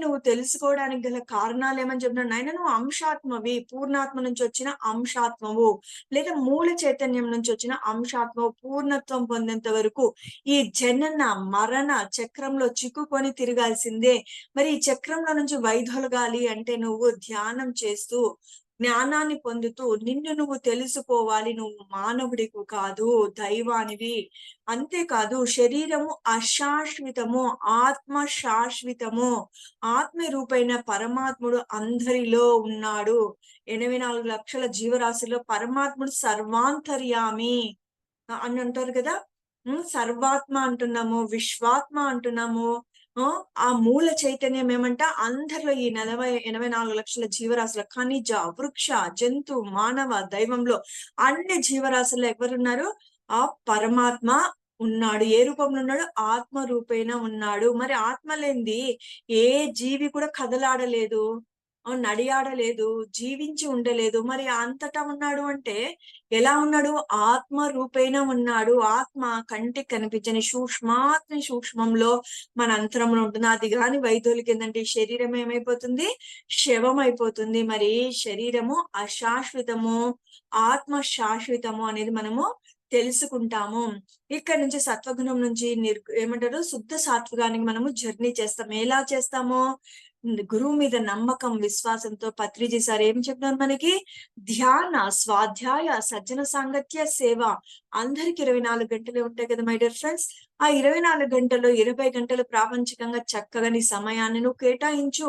B: నువ్వు తెలుసుకోవడానికి గల కారణాలు ఏమని చెప్పినాడు, నాయన నువ్వు అంశాత్మవి, పూర్ణాత్మ నుంచి వచ్చిన అంశాత్మవు, లేదా మూల చైతన్యం నుంచి వచ్చిన అంశాత్మవు, పూర్ణత్వం పొందేంత వరకు ఈ జనన మరణ చక్రంలో చిక్కుకొని తిరగాల్సిందే. మరి ఈ చక్రంలో నుంచి వైదొలగాలి అంటే నువ్వు ధ్యానం చేస్తూ, జ్ఞానాన్ని పొందుతూ, నిన్ను నువ్వు తెలుసుకోవాలి. నువ్వు మానవుడికి కాదు, దైవానివి. అంతేకాదు, శరీరము అశాశ్వతము, ఆత్మ శాశ్వతము. ఆత్మ రూపైన పరమాత్ముడు అందరిలో ఉన్నాడు. 84 లక్షల జీవరాశిలో పరమాత్ముడు సర్వాంతర్యామి అని అంటారు కదా. సర్వాత్మ అంటున్నాము, విశ్వాత్మ అంటున్నాము. ఆ మూల చైతన్యం ఏమంట అందరిలో ఈ 84 లక్షల జీవరాశుల ఖనిజ, వృక్ష, జంతు, మానవ, దైవంలో అన్ని జీవరాశుల్లో ఎవరున్నారు? ఆ పరమాత్మ ఉన్నాడు. ఏ రూపంలో ఉన్నాడు? ఆత్మ రూపేణ ఉన్నాడు. మరి ఆత్మ లేనిది ఏ జీవి కూడా కదలాడలేదు, నడియాడలేదు, జీవించి ఉండలేదు. మరి అంతటా ఉన్నాడు అంటే ఎలా ఉన్నాడు? ఆత్మ రూపేణ ఉన్నాడు. ఆత్మ కంటికి కనిపించని సూక్ష్మాతి సూక్ష్మంలో మన అంతరంలో ఉంటుంది. అది కాని వైద్యులకి ఏంటంటే ఈ శరీరం ఏమైపోతుంది? శవం అయిపోతుంది. మరి శరీరము అశాశ్వతము, ఆత్మ శాశ్వతము అనేది మనము తెలుసుకుంటాము. ఇక్కడ నుంచి సత్వగుణం నుంచి ఏమంటారు? శుద్ధ సాత్వికానికి మనము జర్నీ చేస్తాం. ఎలా చేస్తాము? గురువు మీద నమ్మకం, విశ్వాసంతో పత్రిజీ సార్ ఏం చెప్తున్నారు మనకి? ధ్యాన, స్వాధ్యాయ, సజ్జన సాంగత్య, సేవ. అందరికి 24 గంటలే ఉంటాయి కదా మై డియర్ ఫ్రెండ్స్. ఆ 24 గంటల్లో 20 గంటలు ప్రాపంచికంగా చక్కగా నీ సమయాన్ని నువ్వు కేటాయించు.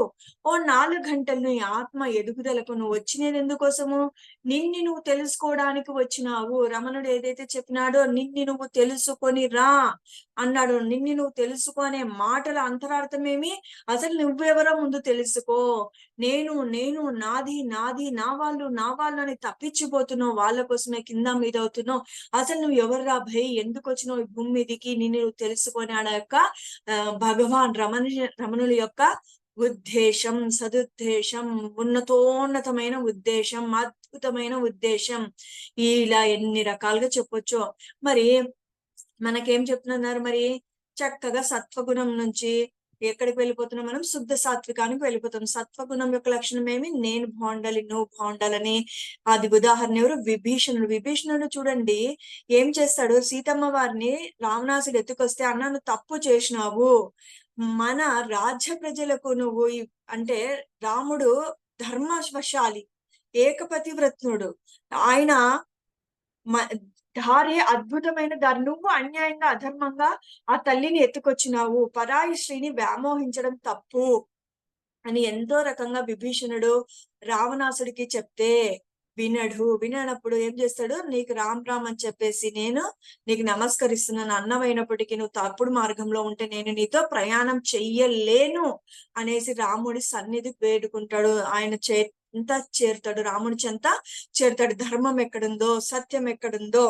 B: ఓ 4 గంటలు నీ ఆత్మ ఎదుగుదలకు నువ్వు వచ్చినది ఎందుకోసము? నిన్ను నువ్వు తెలుసుకోవడానికి వచ్చినావు. రమణుడు ఏదైతే చెప్పినాడో నిన్ను నువ్వు తెలుసుకొని రా అన్నాడు. నిన్ను నువ్వు తెలుసుకో అనే మాటల అంతరార్థం ఏమి? అసలు నువ్వెవరో ముందు తెలుసుకో. నేను నేను నాది నాది, నా వాళ్ళు అని తప్పించిపోతున్నావు. వాళ్ళ కోసమే కింద మీద అవుతున్నావు. అసలు నువ్వు ఎవర్రా భయ్, ఎందుకు వచ్చినావు ఈ భూమి మీదికి? నిన్ను నువ్వు తెలుసుకొని ఆడ యొక్క భగవాన్ రమణుల యొక్క ఉద్దేశం, సదుద్దేశం, ఉన్నతోన్నతమైన ఉద్దేశం, అద్భుతమైన ఉద్దేశం. ఇలా ఎన్ని రకాలుగా చెప్పొచ్చు. మరి మనకేం చెప్తున్నారు? మరి చక్కగా సత్వగుణం నుంచి ఎక్కడికి వెళ్ళిపోతున్నాం? మనం శుద్ధ సాత్వికానికి వెళ్ళిపోతాం. సత్వగుణం యొక్క లక్షణం ఏమి? నేను బాగుండాలి, నువ్వు బాగుండాలని. అది ఉదాహరణ ఎవరు? విభీషణుడు. విభీషణుడు చూడండి ఏం చేస్తాడు? సీతమ్మ వారిని రావణాసుడు ఎత్తుకొస్తే, అన్న నువ్వు తప్పు చేసినావు, మన రాజ్య ప్రజలకు నువ్వు అంటే రాముడు ధర్మవశాలి, ఏకపతివ్రతుడు. ఆయన భార్య అద్భుతమైన దారి, నువ్వు అన్యాయంగా అధర్మంగా ఆ తల్లిని ఎత్తుకొచ్చినావు, పరాయి స్త్రీని వ్యామోహించడం తప్పు అని ఎంతో రకంగా విభీషణుడు రావణాసుడికి చెప్తే విననప్పుడు ఏం చేస్తాడు? నీకు రామ్ రామ్ అని చెప్పేసి నేను నీకు నమస్కరిస్తున్నాను, అన్నమైనప్పటికీ నువ్వు తప్పుడు మార్గంలో ఉంటే నేను నీతో ప్రయాణం చెయ్యలేను అనేసి రాముడి సన్నిధి వేడుకుంటాడు. ఆయన చెంత చేరుతాడు, రాముడి చెంత చేరుతాడు. ధర్మం ఎక్కడుందో, సత్యం ఎక్కడుందో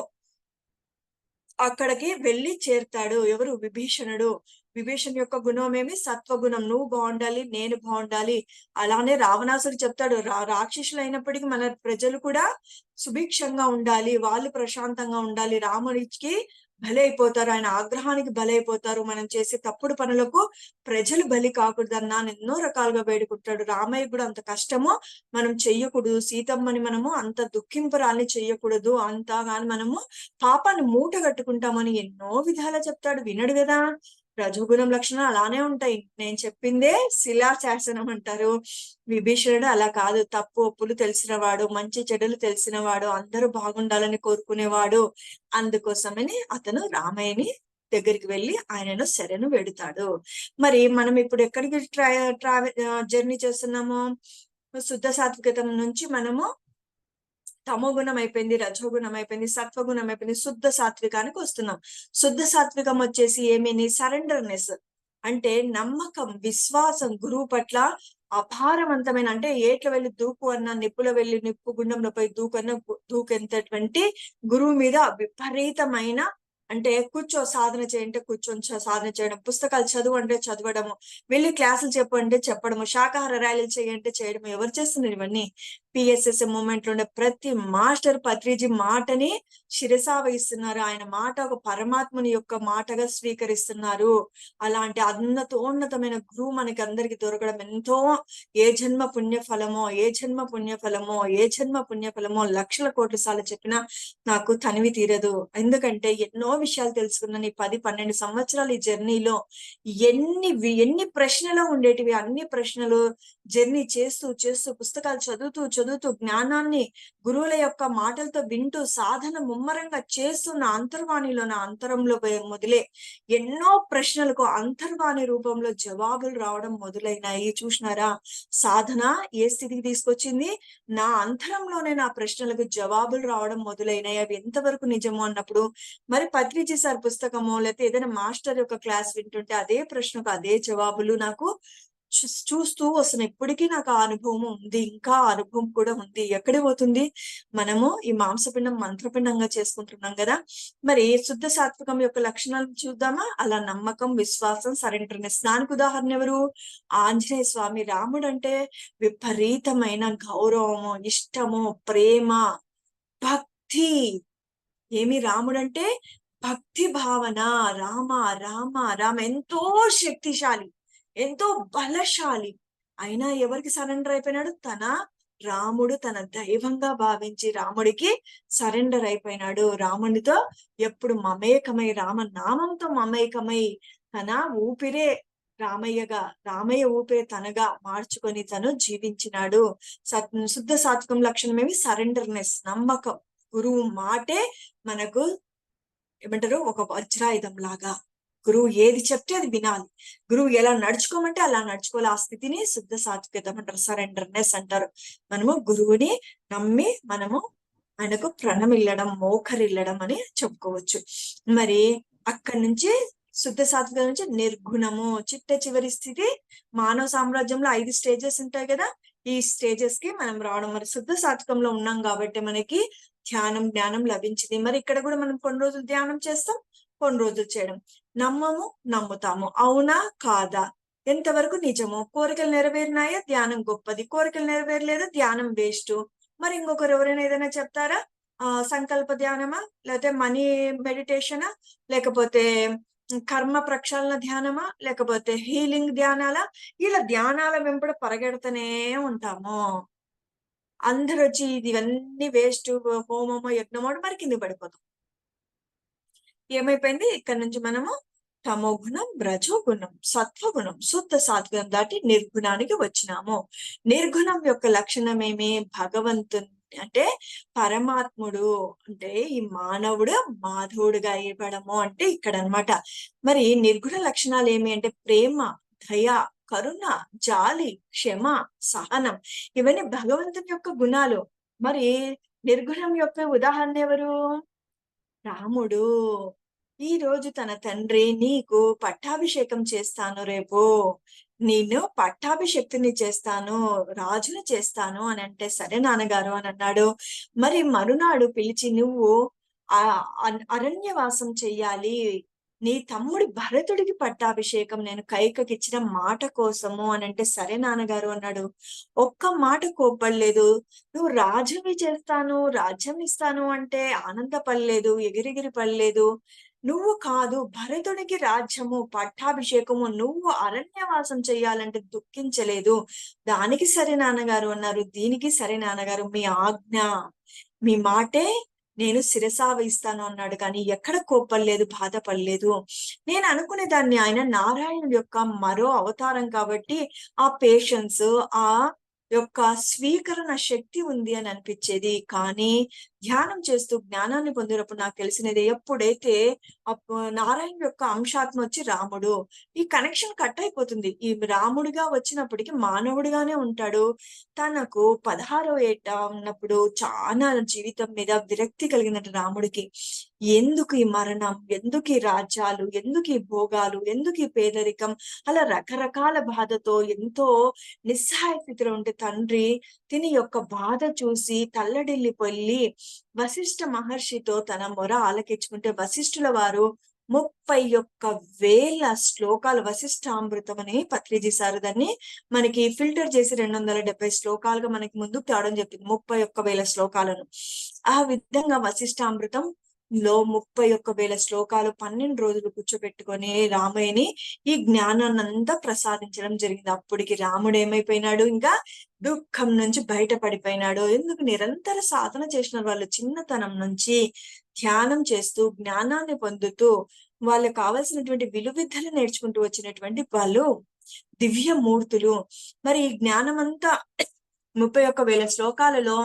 B: అక్కడికి వెళ్ళి చేరుతాడు. ఎవరు? విభీషణుడు. విభీషణ్ యొక్క గుణం ఏమి? సత్వగుణం. నువ్వు బాగుండాలి, నేను బాగుండాలి. అలానే రావణాసుడు చెప్తాడు, రాక్షసులు అయినప్పటికీ మన ప్రజలు కూడా సుభిక్షంగా ఉండాలి, వాళ్ళు ప్రశాంతంగా ఉండాలి. రాముడికి బలైపోతారు, ఆయన ఆగ్రహానికి బలైపోతారు. మనం చేసే తప్పుడు పనులకు ప్రజలు బలి కాకూడదన్నా ఎన్నో రకాలుగా వేడుకుంటాడు. రామయ్య కూడా అంత కష్టము మనం చెయ్యకూడదు, సీతమ్మని మనము అంత దుఃఖింపురాల్ని చెయ్యకూడదు, అంతా గాని మనము పాపాన్ని మూట కట్టుకుంటామని ఎన్నో విధాలా చెప్తాడు. వినడు కదా. రజోగుణం లక్షణాలు అలానే ఉంటాయి. నేను చెప్పిందే శిలాశాసనం అంటారు. విభీషణుడు అలా కాదు, తప్పు ఒప్పులు తెలిసినవాడు, మంచి చెడులు తెలిసినవాడు, అందరూ బాగుండాలని కోరుకునేవాడు. అందుకోసమని అతను రామయ్యని దగ్గరికి వెళ్ళి ఆయనను శరణు వెడుతాడు. మరి మనం ఇప్పుడు ఎక్కడికి జర్నీ చేస్తున్నాము? శుద్ధ సాత్వికతం నుంచి మనము తమో గుణం అయిపోయింది, రజోగుణం అయిపోయింది, సత్వగుణం అయిపోయింది, శుద్ధ సాత్వికానికి వస్తున్నాం. శుద్ధ సాత్వికం వచ్చేసి ఏమేని? సరెండర్నెస్ అంటే నమ్మకం, విశ్వాసం, గురువు పట్ల అపారవంతమైన, అంటే ఏట్ల వెళ్ళి దూకు అన్న, నిప్పులో వెళ్ళి నిప్పు గుండంలో పోయి దూకన్న దూకెంతటువంటి గురువు మీద విపరీతమైన, అంటే కూర్చో సాధన చేయంటే కూర్చొని సాధన చేయడం, పుస్తకాలు చదువు అంటే చదవడము, వెళ్ళి క్లాసులు చెప్పు అంటే చెప్పడము, శాకాహార ర్యాలీలు చేయంటే చేయడము. ఎవరు చేస్తున్నారు ఇవన్నీ? పిఎస్ఎస్ మూమెంట్ లో ఉండే ప్రతి మాస్టర్ పత్రిజీ మాటని శిరసావహిస్తున్నారు. ఆయన మాట ఒక పరమాత్మని యొక్క మాటగా స్వీకరిస్తున్నారు. అలాంటి ఉన్నతమైన గురువు మనకి అందరికి దొరకడం ఎంతో, ఏ జన్మ పుణ్యఫలమో, ఏ జన్మ పుణ్యఫలమో, ఏ జన్మ పుణ్యఫలమో లక్షల కోట్ల సార్లు చెప్పినా నాకు తనివి తీరదు. ఎందుకంటే ఎన్నో విషయాలు తెలుసుకున్నాను ఈ 10-12 సంవత్సరాలు ఈ జర్నీలో. ఎన్ని ప్రశ్నలు ఉండేటివి, అన్ని ప్రశ్నలు జర్నీ చేస్తూ చేస్తూ పుస్తకాలు చదువుతూ జ్ఞానాన్ని గురువుల యొక్క మాటలతో వింటూ సాధన ముమ్మరంగా చేస్తూ నా అంతర్వాణిలో నా అంతరంలో మొదలే ఎన్నో ప్రశ్నలకు అంతర్వాణి రూపంలో జవాబులు రావడం మొదలైనాయి. చూసినారా సాధన ఏ స్థితికి తీసుకొచ్చింది? నా అంతరంలోనే నా ప్రశ్నలకు జవాబులు రావడం మొదలైనాయి. అవి ఎంతవరకు నిజము అన్నప్పుడు మరి పత్రిజీ సార్ పుస్తకము లేకపోతే ఏదైనా మాస్టర్ యొక్క క్లాస్ వింటుంటే అదే ప్రశ్నకు అదే జవాబులు నాకు చూస్తూ వస్తున్నాయి. ఇప్పటికీ నాకు ఆ అనుభవం ఉంది, ఇంకా అనుభవం కూడా ఉంది. ఎక్కడికి పోతుంది? మనము ఈ మాంసపిండం మంత్రపిండంగా చేసుకుంటున్నాం కదా. మరి శుద్ధ సాత్వికం యొక్క లక్షణాలు చూద్దామా? అలా నమ్మకం, విశ్వాసం, సరెండర్నెస్. దానికి ఉదాహరణ ఎవరు? ఆంజనేయ స్వామి. రాముడు అంటే విపరీతమైన గౌరవము, ఇష్టము, ప్రేమ, భక్తి. ఏమి రాముడంటే భక్తి భావన. రామ రామ రామ ఎంతో శక్తిశాలి, ఎంతో బలశాలి. అయినా ఎవరికి సరెండర్ అయిపోయినాడు? రాముడు తన దైవంగా భావించి రాముడికి సరెండర్ అయిపోయినాడు. రాముడితో ఎప్పుడు మమేకమై, రామనామంతో మమేకమై తన ఊపిరే రామయ్యగా, రామయ్య ఊపిరే తనగా మార్చుకొని తను జీవించినాడు. శుద్ధ సాత్వికం లక్షణం ఏమి? సరెండర్నెస్, నమ్మకం. గురువు మాటే మనకు ఏమంటారు? ఒక వజ్రాయుధం లాగా. గురువు ఏది చెప్తే అది వినాలి. గురువు ఎలా నడుచుకోమంటే అలా నడుచుకోవాలి. ఆ స్థితిని శుద్ధ సాత్వికత అంటారు, సరెండర్నెస్ అంటారు. మనము గురువుని నమ్మి మనము ఆయనకు ప్రణమిల్లడం, మోకరిల్లడం అని చెప్పుకోవచ్చు. మరి అక్కడి నుంచి శుద్ధ సాత్విక నుంచి నిర్గుణము, చిట్ట చివరి స్థితి. మానవ సామ్రాజ్యంలో 5 స్టేజెస్ ఉంటాయి కదా. ఈ స్టేజెస్ కి మనం రావడం. మరి శుద్ధ సాత్వికంలో ఉన్నాం కాబట్టి మనకి ధ్యానం, జ్ఞానం లభించింది. మరి ఇక్కడ కూడా మనం కొన్ని రోజులు ధ్యానం చేస్తాం, కొన్ని రోజులు చేయడం. నమ్మము, నమ్ముతాము. అవునా కాదా? ఎంతవరకు నిజము? కోరికలు నెరవేరినాయా? ధ్యానం గొప్పది. కోరికలు నెరవేరలేదా? ధ్యానం వేస్ట్. మరి ఇంకొకరు ఎవరైనా ఏదైనా చెప్తారా? సంకల్ప ధ్యానమా, లేకపోతే మనీ మెడిటేషనా, లేకపోతే కర్మ ప్రక్షాళన ధ్యానమా, లేకపోతే హీలింగ్ ధ్యానాలా? ఇలా ధ్యానాల వెంబడి పరిగెడుతూనే ఉంటాము. అందరు వచ్చి ఇవన్నీ వేస్ట్, హోమమో యజ్ఞమో మరి కింద పడిపోతాం. ఏమైపోయింది? ఇక్కడ నుంచి మనము తమో గుణం, రజో గుణం, సత్వగుణం, శుద్ధ సాత్వికం దాటి నిర్గుణానికి వచ్చినాము. నిర్గుణం యొక్క లక్షణం ఏమి? భగవంతుని అంటే పరమాత్ముడు అంటే ఈ మానవుడు మాధవుడుగా ఇవ్వడము అంటే ఇక్కడ అన్నమాట. మరి నిర్గుణ లక్షణాలు ఏమి అంటే ప్రేమ, దయ, కరుణ, జాలి, క్షమ, సహనం. ఇవన్నీ భగవంతుని యొక్క గుణాలు. మరి నిర్గుణం యొక్క ఉదాహరణ ఎవరు? రాముడు. ఈ రోజు తన తండ్రి నీకు పట్టాభిషేకం చేస్తాను, రేపు నేను పట్టాభిషక్తిని చేస్తాను, రాజుని చేస్తాను అని అంటే సరే నాన్నగారు అని అన్నాడు. మరి మరునాడు పిలిచి నువ్వు అరణ్యవాసం చెయ్యాలి, నీ తమ్ముడి భరతుడికి పట్టాభిషేకం నేను కైకకి ఇచ్చిన మాట కోసము అని అంటే సరే నాన్నగారు అన్నాడు. ఒక్క మాట కోప్పడలేదు. నువ్వు రాజ్యం చేస్తాను, రాజ్యం ఇస్తాను అంటే ఆనందపడలేదు, ఎగిరిగిరి పడలేదు. నువ్వు కాదు, భరతుడికి రాజ్యము, పట్టాభిషేకము, నువ్వు అరణ్యవాసం చెయ్యాలంటే దుఃఖించలేదు. దానికి సరే నాన్నగారు అన్నారు. దీనికి సరే నాన్నగారు, మీ ఆజ్ఞ, మీ మాటే నేను శిరసావహిస్తాను అన్నాడు. కానీ ఎక్కడ కోప్పడలేదు, బాధపడలేదు. నేను అనుకునే దాన్ని ఆయన నారాయణుడి యొక్క మరో అవతారం కాబట్టి ఆ పేషెన్స్, ఆ యొక్క స్వీకరణ శక్తి ఉంది అని అనిపించేది. కానీ ధ్యానం చేస్తూ జ్ఞానాన్ని పొందినప్పుడు నాకు తెలిసినది, ఎప్పుడైతే నారాయణ యొక్క అంశాత్మ వచ్చి రాముడు, ఈ కనెక్షన్ కట్ అయిపోతుంది. ఈ రాముడిగా వచ్చినప్పటికీ మానవుడిగానే ఉంటాడు. తనకు 16వ ఏట ఉన్నప్పుడు చాలా జీవితం మీద విరక్తి కలిగిన రాముడికి ఎందుకు ఈ మరణం, ఎందుకు ఈ రాజ్యాలు, ఎందుకు ఈ భోగాలు, ఎందుకు ఈ పేదరికం, అలా రకరకాల బాధతో ఎంతో నిస్సహాయ స్థితిలో ఉంటే తండ్రి తిని యొక్క బాధ చూసి తల్లడిల్లిపోయి వశిష్ఠ మహర్షితో తన మొర ఆలకించుకుంటే వశిష్ఠుల వారు 31,000 శ్లోకాలు, వశిష్ఠామృతం అని పత్రిజీ సారు దాన్ని మనకి ఫిల్టర్ చేసి 270 శ్లోకాలుగా మనకి ముందుకు తేవడం చెప్పింది. 31,000 శ్లోకాలను. ఆ విధంగా వశిష్ఠామృతం లో 31,000 శ్లోకాలు 12 రోజులు కూర్చోబెట్టుకొని రామయ్యని ఈ జ్ఞానాన్ని అంతా ప్రసాదించడం జరిగింది. అప్పటికి రాముడు ఏమైపోయినాడు? ఇంకా దుఃఖం నుంచి బయటపడిపోయినాడు. ఎందుకు? నిరంతర సాధన చేసిన వాళ్ళు చిన్నతనం నుంచి ధ్యానం చేస్తూ జ్ఞానాన్ని పొందుతూ వాళ్ళకు కావాల్సినటువంటి విలువిద్యలు నేర్చుకుంటూ వచ్చినటువంటి వాళ్ళు దివ్య మూర్తులు. మరి ఈ జ్ఞానం అంతా 31,000 శ్లోకాలలో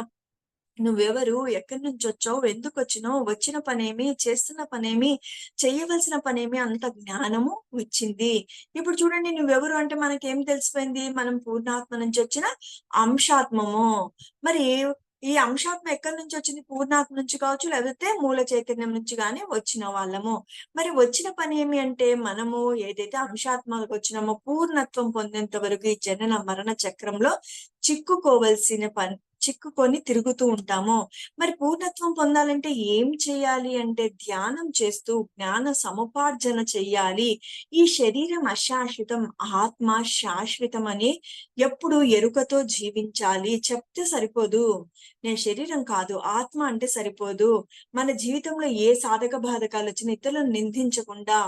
B: నువ్వెవరు, ఎక్కడి నుంచి వచ్చావు, ఎందుకు వచ్చినావు, వచ్చిన పనేమి, చేస్తున్న పనేమి, చెయ్యవలసిన పనేమి, అంత జ్ఞానము వచ్చింది. ఇప్పుడు చూడండి, నువ్వెవరు అంటే మనకేం తెలిసిపోయింది, మనం పూర్ణాత్మ నుంచి వచ్చిన అంశాత్మము. మరి ఈ అంశాత్మ ఎక్కడి నుంచి వచ్చింది, పూర్ణాత్మ నుంచి కావచ్చు, లేకపోతే మూల చైతన్యం నుంచి గాని వచ్చిన వాళ్ళము. మరి వచ్చిన పని ఏమి అంటే, మనము ఏదైతే అంశాత్మకు వచ్చినామో పూర్ణత్వం పొందేంత వరకు ఈ జనన మరణ చక్రంలో చిక్కుకొని తిరుగుతూ ఉంటాము. మరి పూర్ణత్వం పొందాలంటే ఏం చేయాలి అంటే, ధ్యానం చేస్తూ జ్ఞాన సముపార్జన చెయ్యాలి. ఈ శరీరం అశాశ్వతం, ఆత్మ శాశ్వతం అని ఎప్పుడు ఎరుకతో జీవించాలి. చెప్తే సరిపోదు, నేను శరీరం కాదు ఆత్మ అంటే సరిపోదు. మన జీవితంలో ఏ సాధక బాధకాలు వచ్చినా ఇతరులను నిందించకుండా,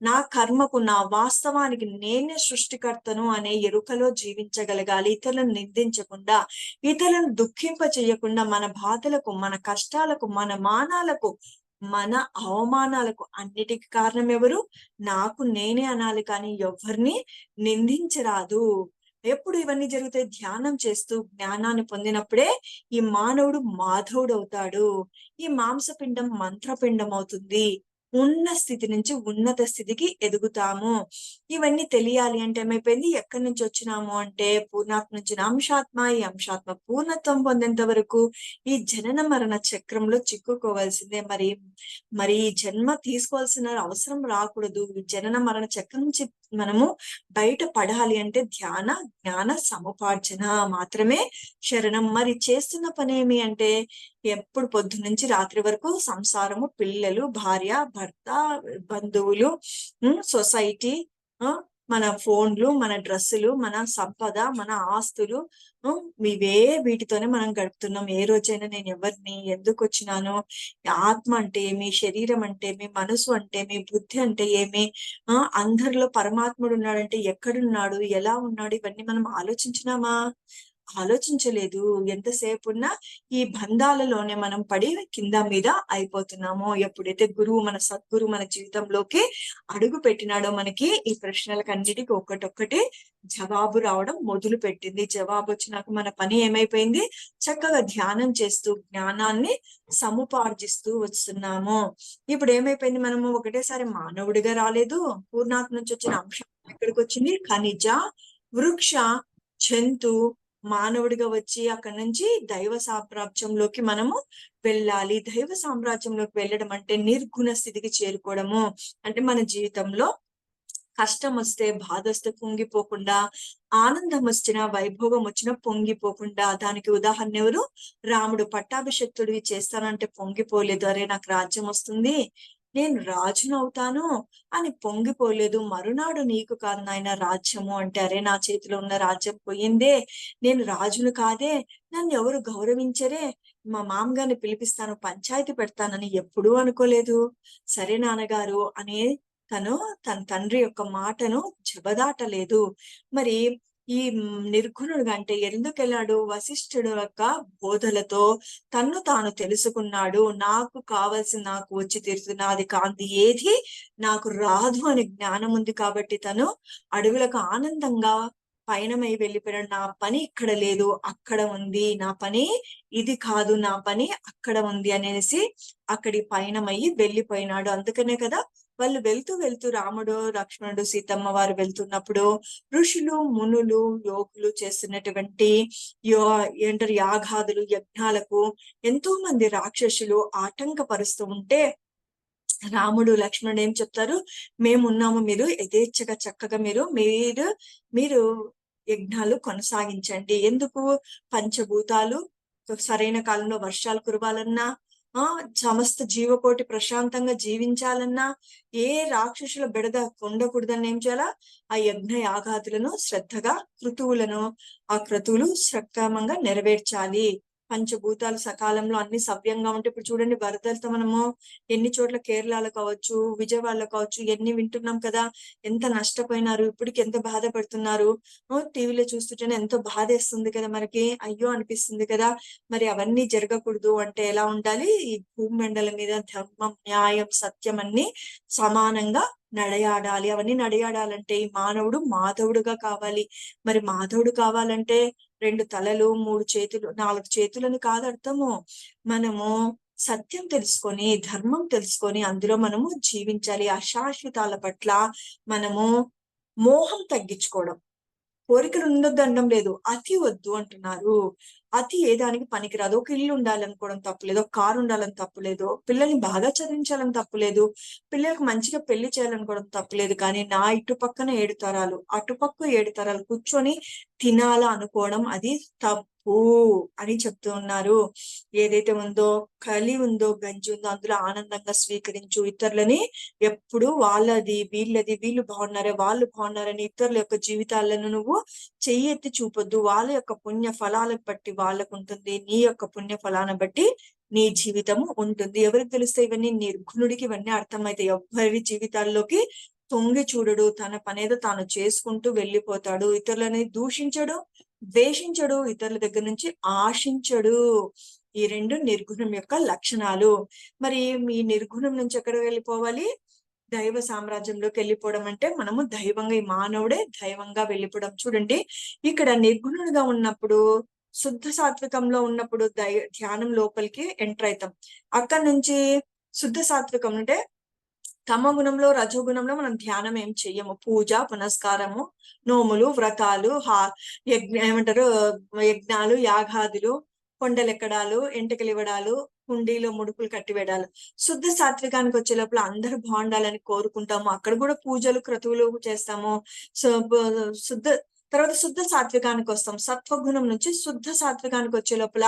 B: నా కర్మకు, నా వాస్తవానికి నేనే సృష్టికర్తను అనే ఎరుకలో జీవించగలగాలి. ఇతరులను నిందించకుండా, ఇతరులను దుఃఖింప చేయకుండా, మన బాధలకు, మన కష్టాలకు, మన మానాలకు, మన అవమానాలకు అన్నిటికీ కారణం ఎవరు? నాకు నేనే అనాలి, కానీ ఎవరిని నిందించరాదు. ఎప్పుడు ఇవన్నీ జరుగుతాయి? ధ్యానం చేస్తూ జ్ఞానాన్ని పొందినప్పుడే ఈ మానవుడు మాధవుడు అవుతాడు. ఈ మాంసపిండం మంత్రపిండం అవుతుంది. ఉన్న స్థితి నుంచి ఉన్నత స్థితికి ఎదుగుతాము. ఇవన్నీ తెలియాలి అంటే ఏమైపోయింది, ఎక్కడి నుంచి వచ్చినాము అంటే పూర్ణాత్మ నుంచి అంశాత్మ. ఈ అంశాత్మ పూర్ణత్వం పొందేంత వరకు ఈ జనన మరణ చక్రంలో చిక్కుకోవాల్సిందే. మరి ఈ జన్మ తీసుకోవాల్సిన అవసరం రాకూడదు. ఈ జనన మరణ చక్రం నుంచి మనము బయట పడాలి అంటే ధ్యాన జ్ఞాన సముపార్జన మాత్రమే శరణం. మరి చేస్తున్న పని ఏమి అంటే, ఎప్పుడు పొద్దు నుంచి రాత్రి వరకు సంసారము, పిల్లలు, భార్య, భర్త, బంధువులు, సొసైటీ, మన ఫోన్లు, మన డ్రెస్సులు, మన సంపద, మన ఆస్తులు, వీటితోనే మనం గడుపుతున్నాం. ఏ రోజైనా నేను ఎవరిని, ఎందుకు వచ్చినాను, ఆత్మ అంటే ఏమి, శరీరం అంటే ఏమి, మనసు అంటే ఏమి, బుద్ధి అంటే ఏమి, అందరిలో పరమాత్ముడు ఉన్నాడంటే ఎక్కడున్నాడు, ఎలా ఉన్నాడు, ఇవన్నీ మనం ఆలోచించినామా? ఆలోచించలేదు. ఎంతసేపు ఉన్నా ఈ బంధాలలోనే మనం పడి కింద మీద అయిపోతున్నాము. ఎప్పుడైతే మన సద్గురు మన జీవితంలోకి అడుగు పెట్టినాడో, మనకి ఈ ప్రశ్నలకు అన్నిటికీ ఒక్కటొక్కటి జవాబు రావడం మొదలు పెట్టింది. జవాబు వచ్చినాక మన పని ఏమైపోయింది, చక్కగా ధ్యానం చేస్తూ జ్ఞానాన్ని సముపార్జిస్తూ వస్తున్నాము. ఇప్పుడు ఏమైపోయింది, మనము ఒకటేసారి మానవుడిగా రాలేదు. పూర్ణాత్మ నుంచి వచ్చిన అంశం ఎక్కడికి వచ్చింది, ఖనిజ, వృక్ష, జంతు, మానవుడిగా వచ్చి అక్కడి నుంచి దైవ సామ్రాజ్యంలోకి మనము వెళ్ళాలి. దైవ సామ్రాజ్యంలోకి వెళ్ళడం అంటే నిర్గుణ స్థితికి చేరుకోవడము. అంటే మన జీవితంలో కష్టం వస్తే, బాధ వస్తే పొంగిపోకుండా, ఆనందం వచ్చినా, వైభోగం వచ్చినా పొంగిపోకుండా. దానికి ఉదాహరణ ఎవరు? రాముడు. పట్టాభిషక్తుడివి చేస్తానంటే పొంగిపోలేదు. అరే నాకు రాజ్యం వస్తుంది, నేను రాజునవుతాను అని పొంగిపోలేదు. మరునాడు నీకు కాదు నాయన రాజ్యము అంటే, అరే నా చేతిలో ఉన్న రాజ్యం పోయిందే, నేను రాజును కాదే, నన్ను ఎవరు గౌరవించరే, మా మామగారిని పిలిపిస్తాను, పంచాయతీ పెడతానని ఎప్పుడూ అనుకోలేదు. సరే నాన్నగారు అనే తన తండ్రి యొక్క మాటను జబదాటలేదు. మరి ఈ నిర్గుణుడుగా అంటే ఎందుకు వెళ్ళాడు? వశిష్ఠుడు యొక్క బోధలతో తన్ను తాను తెలుసుకున్నాడు. నాకు కావాల్సింది నాకు వచ్చి తీరుతుంది, అది కాంతి ఏది నాకు రాదు అని జ్ఞానం ఉంది కాబట్టి తను అడవులకు ఆనందంగా పయనమై వెళ్ళిపోయాడు. నా పని ఇక్కడ లేదు, అక్కడ ఉంది, నా పని ఇది కాదు, నా పని అక్కడ ఉంది అనేసి అక్కడి పయనమయ్యి వెళ్ళిపోయినాడు. అందుకనే కదా వాళ్ళు వెళ్తూ రాముడు, లక్ష్మణుడు, సీతమ్మ వారు వెళ్తున్నప్పుడు ఋషులు, మునులు, యోగులు చేస్తున్నటువంటి యాగాదులు, యజ్ఞాలకు ఎంతో మంది రాక్షసులు ఆటంకపరుస్తూ ఉంటే రాముడు, లక్ష్మణుడు ఏం చెప్తారు? మేమున్నాము, మీరు యథేచ్ఛగా చక్కగా మీరు యజ్ఞాలు కొనసాగించండి. ఎందుకు? పంచభూతాలు సరైన కాలంలో వర్షాలు కురవాలన్నా, సమస్త జీవకోటి ప్రశాంతంగా జీవించాలన్నా, ఏ రాక్షసుల బెడద ఉండకూడదని ఏం చేయాలా? ఆ యజ్ఞ యాగాదులను శ్రద్ధగా, ఆ క్రతువులు సక్రమంగా నెరవేర్చాలి. పంచభూతాలు సకాలంలో అన్ని సవ్యంగా ఉంటే, ఇప్పుడు చూడండి వరదలతో మనము ఎన్ని చోట్ల, కేరళలో కావచ్చు, విజయవాడలో కావచ్చు, ఎన్ని వింటున్నాం కదా, ఎంత నష్టపోయినారు, ఇప్పటికి ఎంత బాధపడుతున్నారు. టీవీలో చూస్తుంటేనే ఎంతో బాధేస్తుంది కదా, మనకి అయ్యో అనిపిస్తుంది కదా. మరి అవన్నీ జరగకూడదు అంటే ఎలా ఉండాలి? ఈ భూమండలం మీద ధర్మం, న్యాయం, సత్యం అన్ని సమానంగా నడయాడాలి. అవన్నీ నడయాడాలంటే ఈ మానవుడు మాధవుడుగా కావాలి. మరి మాధవుడు కావాలంటే 2 తలలు, 3 చేతులు, 4 చేతులని కాదు అర్థము. మనము సత్యం తెలుసుకొని, ధర్మం తెలుసుకొని అందులో మనము జీవించాలి. అశాశ్వతాల పట్ల మనము మోహం తగ్గించుకోవడం. కోరికలు ఉండొద్దు అనడం లేదు. అతి వద్దు అంటున్నారు. అతి ఏ దానికి పనికిరాదు. ఒక ఇల్లు ఉండాలనుకోవడం తప్పులేదు. ఒక కారు ఉండాలని తప్పులేదు. పిల్లల్ని బాగా చదివించాలని తప్పులేదు. పిల్లలకు మంచిగా పెళ్లి చేయాలనుకోవడం తప్పులేదు. కానీ నా ఇటు పక్కన 7 తరాలు, అటుపక్క 7 తరాలు కూర్చొని తినాలా అనుకోవడం అది తప్పు అని చెప్తూ ఉన్నారు. ఏదైతే ఉందో కలి ఉందో గంజి ఉందో అందులో ఆనందంగా స్వీకరించు. ఇతరులని ఎప్పుడు వాళ్ళది వీళ్ళది, వీళ్ళు బాగున్నారే వాళ్ళు బాగున్నారని ఇతరుల యొక్క జీవితాలను నువ్వు చెయ్యెత్తి చూపొద్దు. వాళ్ళ యొక్క పుణ్య ఫలాలను బట్టి వాళ్ళకు ఉంటుంది. నీ యొక్క పుణ్య ఫలాన్ని బట్టి నీ జీవితము ఉంటుంది. ఎవరికి తెలుస్తే ఇవన్నీ నిర్గుణుడికి ఇవన్నీ అర్థమైతాయి. ఎవరి జీవితాల్లోకి తొంగి చూడడు. తన పనేదో తాను చేసుకుంటూ వెళ్ళిపోతాడు. ఇతరులని దూషించడు, ద్వేషించడు, ఇతరుల దగ్గర నుంచి ఆశించడు. ఈ 2 నిర్గుణం యొక్క లక్షణాలు. మరి మీ నిర్గుణం నుంచి ఎక్కడికి వెళ్ళిపోవాలి? దైవ సామ్రాజ్యంలోకి వెళ్ళిపోవడం అంటే మనము దైవంగా, ఈ మానవుడే దైవంగా వెళ్ళిపోవడం. చూడండి, ఇక్కడ నిర్గుణుడుగా ఉన్నప్పుడు, శుద్ధ సాత్వికంలో ఉన్నప్పుడు ధ్యానం లోపలికి ఎంటర్ అవుతాం. అక్కడి నుంచి శుద్ధ సాత్వికం అంటే తమ గుణంలో, రజోగుణంలో మనం ధ్యానం ఏం చెయ్యము. పూజ, పునస్కారము, నోములు, వ్రతాలు, ఏమంటారు యజ్ఞాలు, యాగాదులు, కొండలెక్కడాలు, ఎంటకలు ఇవ్వడాలు, హుండీలో ముడుపులు కట్టివేడాలు. శుద్ధ సాత్వికానికి వచ్చే లోపల అందరూ బాగుండాలని కోరుకుంటాము. అక్కడ కూడా పూజలు, క్రతువులు చేస్తాము. సో తర్వాత శుద్ధ సాత్వికానికి వస్తాం. సత్వగుణం నుంచి శుద్ధ సాత్వికానికి వచ్చే లోపల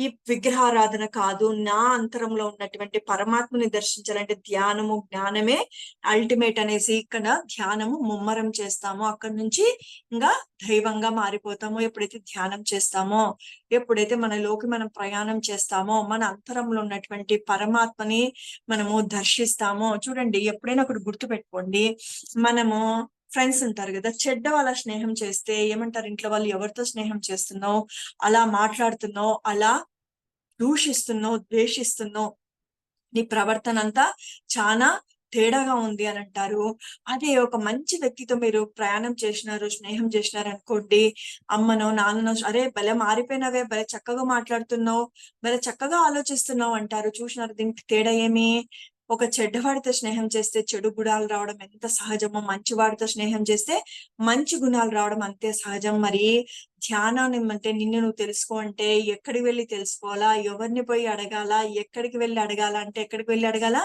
B: ఈ విగ్రహారాధన కాదు, నా అంతరంలో ఉన్నటువంటి పరమాత్మని దర్శించాలంటే ధ్యానము, జ్ఞానమే అల్టిమేట్ అనేసి ఇక్కడ ధ్యానము ముమ్మరం చేస్తామో అక్కడి నుంచి ఇంకా దైవంగా మారిపోతామో. ఎప్పుడైతే ధ్యానం చేస్తామో, ఎప్పుడైతే మనలోకి మనం ప్రయాణం చేస్తామో, మన అంతరంలో ఉన్నటువంటి పరమాత్మని మనము దర్శిస్తామో. చూడండి, ఎప్పుడైనా ఒకటి గుర్తు పెట్టుకోండి, మనము ఫ్రెండ్స్ ఉంటారు కదా, చెడ్డ వాళ్ళ స్నేహం చేస్తే ఏమంటారు ఇంట్లో వాళ్ళు? ఎవరితో స్నేహం చేస్తున్నావు, అలా మాట్లాడుతున్నావు, అలా దూషిస్తున్నావు, ద్వేషిస్తున్నావు, నీ ప్రవర్తన అంతా చాలా తేడాగా ఉంది అని అంటారు. అదే ఒక మంచి వ్యక్తితో మీరు ప్రయాణం చేసినారు, స్నేహం చేసినారు అనుకోండి, అమ్మనో నాన్ననో అరే భలే మారిపోయినావే, భలే చక్కగా మాట్లాడుతున్నావు, భలే చక్కగా ఆలోచిస్తున్నావు అంటారు. చూసినారు దీనికి తేడా ఏమి? ఒక చెడ్డవాడితో స్నేహం చేస్తే చెడు గుణాలు రావడం ఎంత సహజమో, మంచివాడితో స్నేహం చేస్తే మంచి గుణాలు రావడం అంతే సహజం. మరి ధ్యానాన్ని అంటే నిన్ను నువ్వు తెలుసుకో అంటే ఎక్కడికి వెళ్ళి తెలుసుకోవాలా? ఎవరిని పోయి అడగాల? ఎక్కడికి వెళ్ళి అడగాల అంటే ఎక్కడికి వెళ్ళి అడగాల?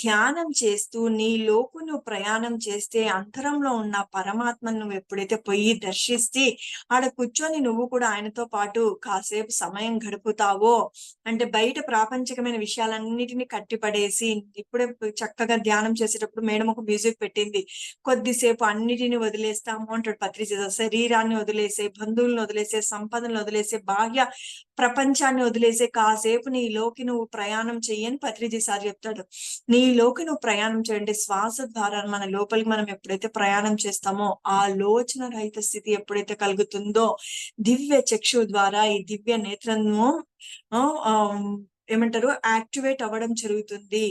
B: ధ్యానం చేస్తూ నీలోపు నువ్వు ప్రయాణం చేస్తే అంతరంలో ఉన్న పరమాత్మను నువ్వు ఎప్పుడైతే పోయి దర్శిస్తే ఆడ కూర్చొని నువ్వు కూడా ఆయనతో పాటు కాసేపు సమయం గడుపుతావో, అంటే బయట ప్రాపంచికమైన విషయాలన్నిటిని కట్టిపడేసి, ఇప్పుడే చక్కగా ధ్యానం చేసేటప్పుడు మేడం ఒక మ్యూజిక్ పెట్టింది, కొద్దిసేపు అన్నిటిని వదిలేస్తాము అంటాడు పత్రిజ. శరీరాన్ని వదిలేసే, బంధువులను వదిలేసే, సంపదలను వదిలేసే, బాహ్య ప్రపంచాన్ని వదిలేసే కాసేపు నీలోకి నువ్వు ప్రయాణం చెయ్యని పత్రిజీ సార్ చెప్తాడు. నీలోకి నువ్వు ప్రయాణం చేయండి. శ్వాస ద్వారా మన లోపలికి మనం ఎప్పుడైతే ప్రయాణం చేస్తామో, ఆ లోచన రహిత స్థితి ఎప్పుడైతే కలుగుతుందో, దివ్య చక్షు ద్వారా ఈ దివ్య నేత్రము ఏమంటారు యాక్టివేట్ అవ్వడం జరుగుతుంది.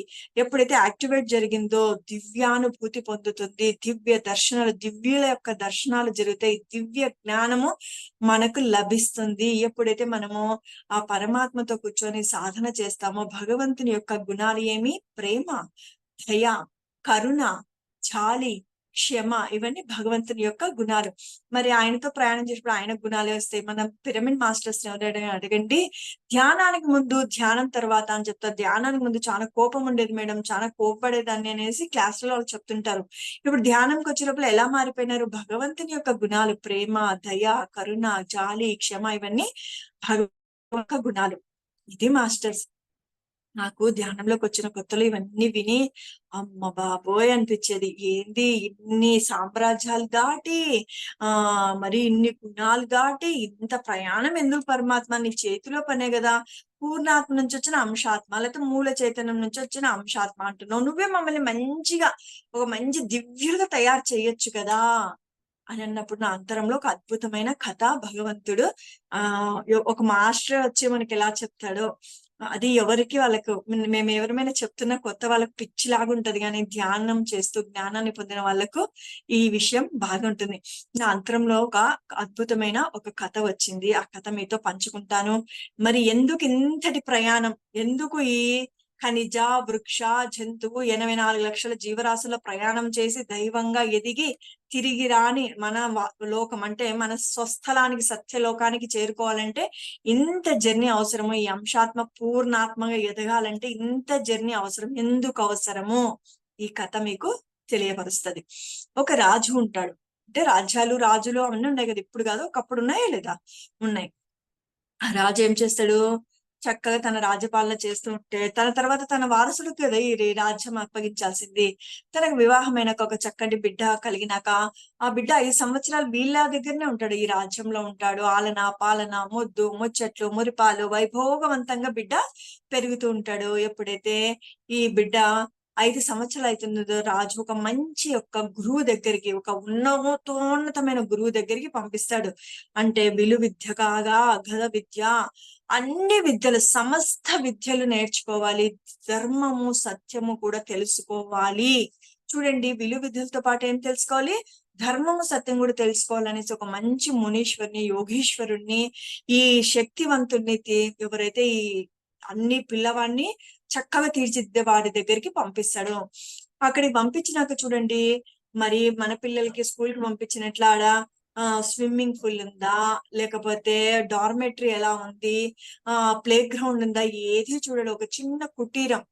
B: ఎప్పుడైతే యాక్టివేట్ జరిగిందో దివ్యానుభూతి పొందుతుంది, దివ్య దర్శనాలు, దివ్యుల యొక్క దర్శనాలు జరుగుతాయి, దివ్య జ్ఞానము మనకు లభిస్తుంది. ఎప్పుడైతే మనము ఆ పరమాత్మతో కూర్చొని సాధన చేస్తామో, భగవంతుని యొక్క గుణాలు ఏమి? ప్రేమ, దయ, కరుణ, జాలి, క్షమ, ఇవన్నీ భగవంతుని యొక్క గుణాలు. మరి ఆయనతో ప్రయాణం చేసినప్పుడు ఆయన గుణాలే వస్తాయి. మనం పిరమిడ్ మాస్టర్స్ ఎవరైనా అడగండి, ధ్యానానికి ముందు, ధ్యానం తర్వాత అని చెప్తారు. ధ్యానానికి ముందు చాలా కోపం ఉండేది మేడం, చాలా కోపపడేదాన్ని అనేసి క్లాసులో వాళ్ళు చెప్తుంటారు. ఇప్పుడు ధ్యానంకి వచ్చేటప్పుడు ఎలా మారిపోయినారు? భగవంతుని యొక్క గుణాలు, ప్రేమ, దయ, కరుణ, జాలి, క్షమ, ఇవన్నీ భగవంతుని గుణాలు. ఇది మాస్టర్స్. నాకు ధ్యానంలోకి వచ్చిన కొత్తలో ఇవన్నీ విని అమ్మ బాబోయ్ అనిపించేది. ఏంది ఇన్ని సామ్రాజ్యాలు దాటి, మరి ఇన్ని గుణాలు దాటి ఇంత ప్రయాణం ఎందుకు పరమాత్మ? నీ చేతిలో పనే కదా. పూర్ణాత్మ నుంచి వచ్చిన అంశాత్మ, లేకపోతే మూల చైతన్యం నుంచి వచ్చిన అంశాత్మ అంటున్నావు. నువ్వే మమ్మల్ని మంచిగా ఒక మంచి దివ్యులుగా తయారు చేయొచ్చు కదా అని అన్నప్పుడు నా అంతరంలో ఒక అద్భుతమైన కథ భగవంతుడు ఒక మాస్టర్ వచ్చి మనకి ఎలా చెప్తాడో, అది ఎవరికి వాళ్ళకు మేము ఎవరిమైనా చెప్తున్నా కొత్త వాళ్ళకి పిచ్చిలాగా ఉంటది, కానీ ధ్యానం చేస్తూ జ్ఞానాన్ని పొందిన వాళ్ళకు ఈ విషయం బాగా ఉంటుంది. నా అంతరంలో ఒక అద్భుతమైన ఒక కథ వచ్చింది. ఆ కథ మీతో పంచుకుంటాను. మరి ఎందుకు ఇంతటి ప్రయాణం, ఎందుకు ఈ ఖనిజ, వృక్ష, జంతువు 84 లక్షల జీవరాశుల ప్రయాణం చేసి దైవంగా ఎదిగి తిరిగి రాని మన లోకం అంటే మన స్వస్థలానికి, సత్యలోకానికి చేరుకోవాలంటే ఇంత జర్నీ అవసరము. ఈ అంశాత్మ పూర్ణాత్మగా ఎదగాలంటే ఇంత జర్నీ అవసరం. ఎందుకు అవసరము ఈ కథ మీకు తెలియపరుస్తది. ఒక రాజు ఉంటాడు. అంటే రాజ్యాలు, రాజులు అవన్నీ ఉన్నాయి కదా, ఇప్పుడు కాదు ఒకప్పుడు ఉన్నాయా లేదా? ఉన్నాయి. ఆ రాజు ఏం చేస్తాడు, చక్కగా తన రాజ్యపాలన చేస్తూ ఉంటే తన తర్వాత తన వారసులకు కదా ఈ రాజ్యం అప్పగించాల్సింది. తనకు వివాహమైనాక ఒక చక్కటి బిడ్డ కలిగినాక ఆ బిడ్డ 5 సంవత్సరాలు వీళ్ళ దగ్గరనే ఉంటాడు, ఈ రాజ్యంలో ఉంటాడు. ఆలన పాలన, ముద్దు ముచ్చట్లు, మురిపాలు, వైభోగవంతంగా బిడ్డ పెరుగుతూ ఉంటాడు. ఎప్పుడైతే ఈ బిడ్డ 5 సంవత్సరాలు అవుతుందో రాజు ఒక మంచి ఒక గురువు దగ్గరికి, ఒక ఉన్నతోన్నతమైన గురువు దగ్గరికి పంపిస్తాడు. అంటే విలువిద్య కాగా అఘద విద్య, అన్ని విద్యలు, సమస్త విద్యలు నేర్చుకోవాలి, ధర్మము సత్యము కూడా తెలుసుకోవాలి. చూడండి, విలువిద్యలతో పాటు ఏం తెలుసుకోవాలి, ధర్మము సత్యం కూడా తెలుసుకోవాలనేసి ఒక మంచి మునీశ్వరుని, యోగీశ్వరుణ్ణి, ఈ శక్తివంతుణ్ణి, ఎవరైతే ఈ అన్ని పిల్లవాడిని చక్కగా తీర్చిదిద్దే వాడి దగ్గరికి పంపిస్తాడు. అక్కడికి పంపించినాక చూడండి, మరి మన పిల్లలకి స్కూల్ కి పంపించినట్ల ఆడ స్విమ్మింగ్ పూల్ ఉందా, లేకపోతే డార్మెటరీ ఎలా ఉంది, ప్లే గ్రౌండ్ ఉందా, ఏది చూడడు. ఒక చిన్న కుటీరం,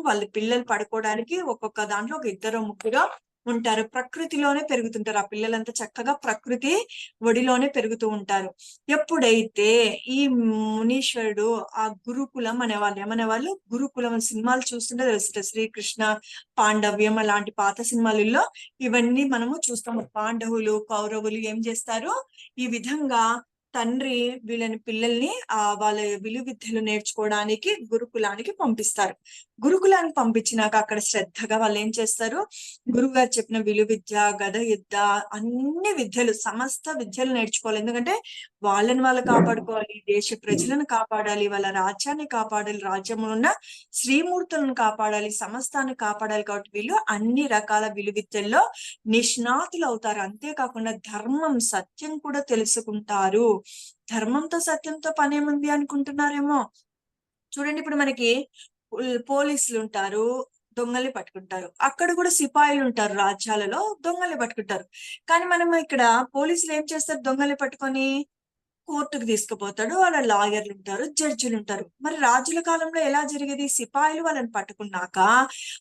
B: వాళ్ళ పిల్లలు పడుకోవడానికి ఒక్కొక్క దాంట్లో ఒక 2 ముగ్గురు ఉంటారు. ప్రకృతిలోనే పెరుగుతుంటారు ఆ పిల్లలంతా, చక్కగా ప్రకృతి ఒడిలోనే పెరుగుతూ ఉంటారు. ఎప్పుడైతే ఈ మునీశ్వరుడు ఆ గురుకులం అనేవాళ్ళు ఏమనేవాళ్ళు, గురుకులం సినిమాలు చూస్తుంటే తెలుస్తుంది. శ్రీకృష్ణ పాండవ్యం అలాంటి పాత సినిమాలలో ఇవన్నీ మనము చూస్తాము. పాండవులు, కౌరవులు ఏం చేస్తారు, ఈ విధంగా తండ్రి వీళ్ళని పిల్లల్ని వాళ్ళ విలువిద్యలు నేర్చుకోవడానికి గురుకులానికి పంపిస్తారు. గురుకులానికి పంపించినాక అక్కడ శ్రద్ధగా వాళ్ళు ఏం చేస్తారు, గురువు గారు చెప్పిన విలువిద్య, గద యుద్ధ, అన్ని విద్యలు, సమస్త విద్యలు నేర్చుకోవాలి. ఎందుకంటే వాళ్ళని వాళ్ళు కాపాడుకోవాలి, దేశ ప్రజలను కాపాడాలి, వాళ్ళ రాజ్యాన్ని కాపాడాలి, రాజ్యంలో ఉన్న శ్రీమూర్తులను కాపాడాలి, సమస్తాన్ని కాపాడాలి. కాబట్టి వీళ్ళు అన్ని రకాల విలువిద్యల్లో నిష్ణాతులు అవుతారు. అంతేకాకుండా ధర్మం సత్యం కూడా తెలుసుకుంటారు. ధర్మంతో సత్యంతో పనేముంది అనుకుంటున్నారేమో. చూడండి, ఇప్పుడు మనకి పోలీసులు ఉంటారు, దొంగల్ని పట్టుకుంటారు. అక్కడ కూడా సిపాయిలు ఉంటారు, రాజ్యాలలో దొంగల్ని పట్టుకుంటారు. కానీ మనం ఇక్కడ పోలీసులు ఏం చేస్తారు, దొంగల్ని పట్టుకొని కోర్టుకు తీసుకుపోతాడు. వాళ్ళ లాయర్లు ఉంటారు, జడ్జిలు ఉంటారు. మరి రాజుల కాలంలో ఎలా జరిగేది, సిపాయిలు వాళ్ళని పట్టుకున్నాక,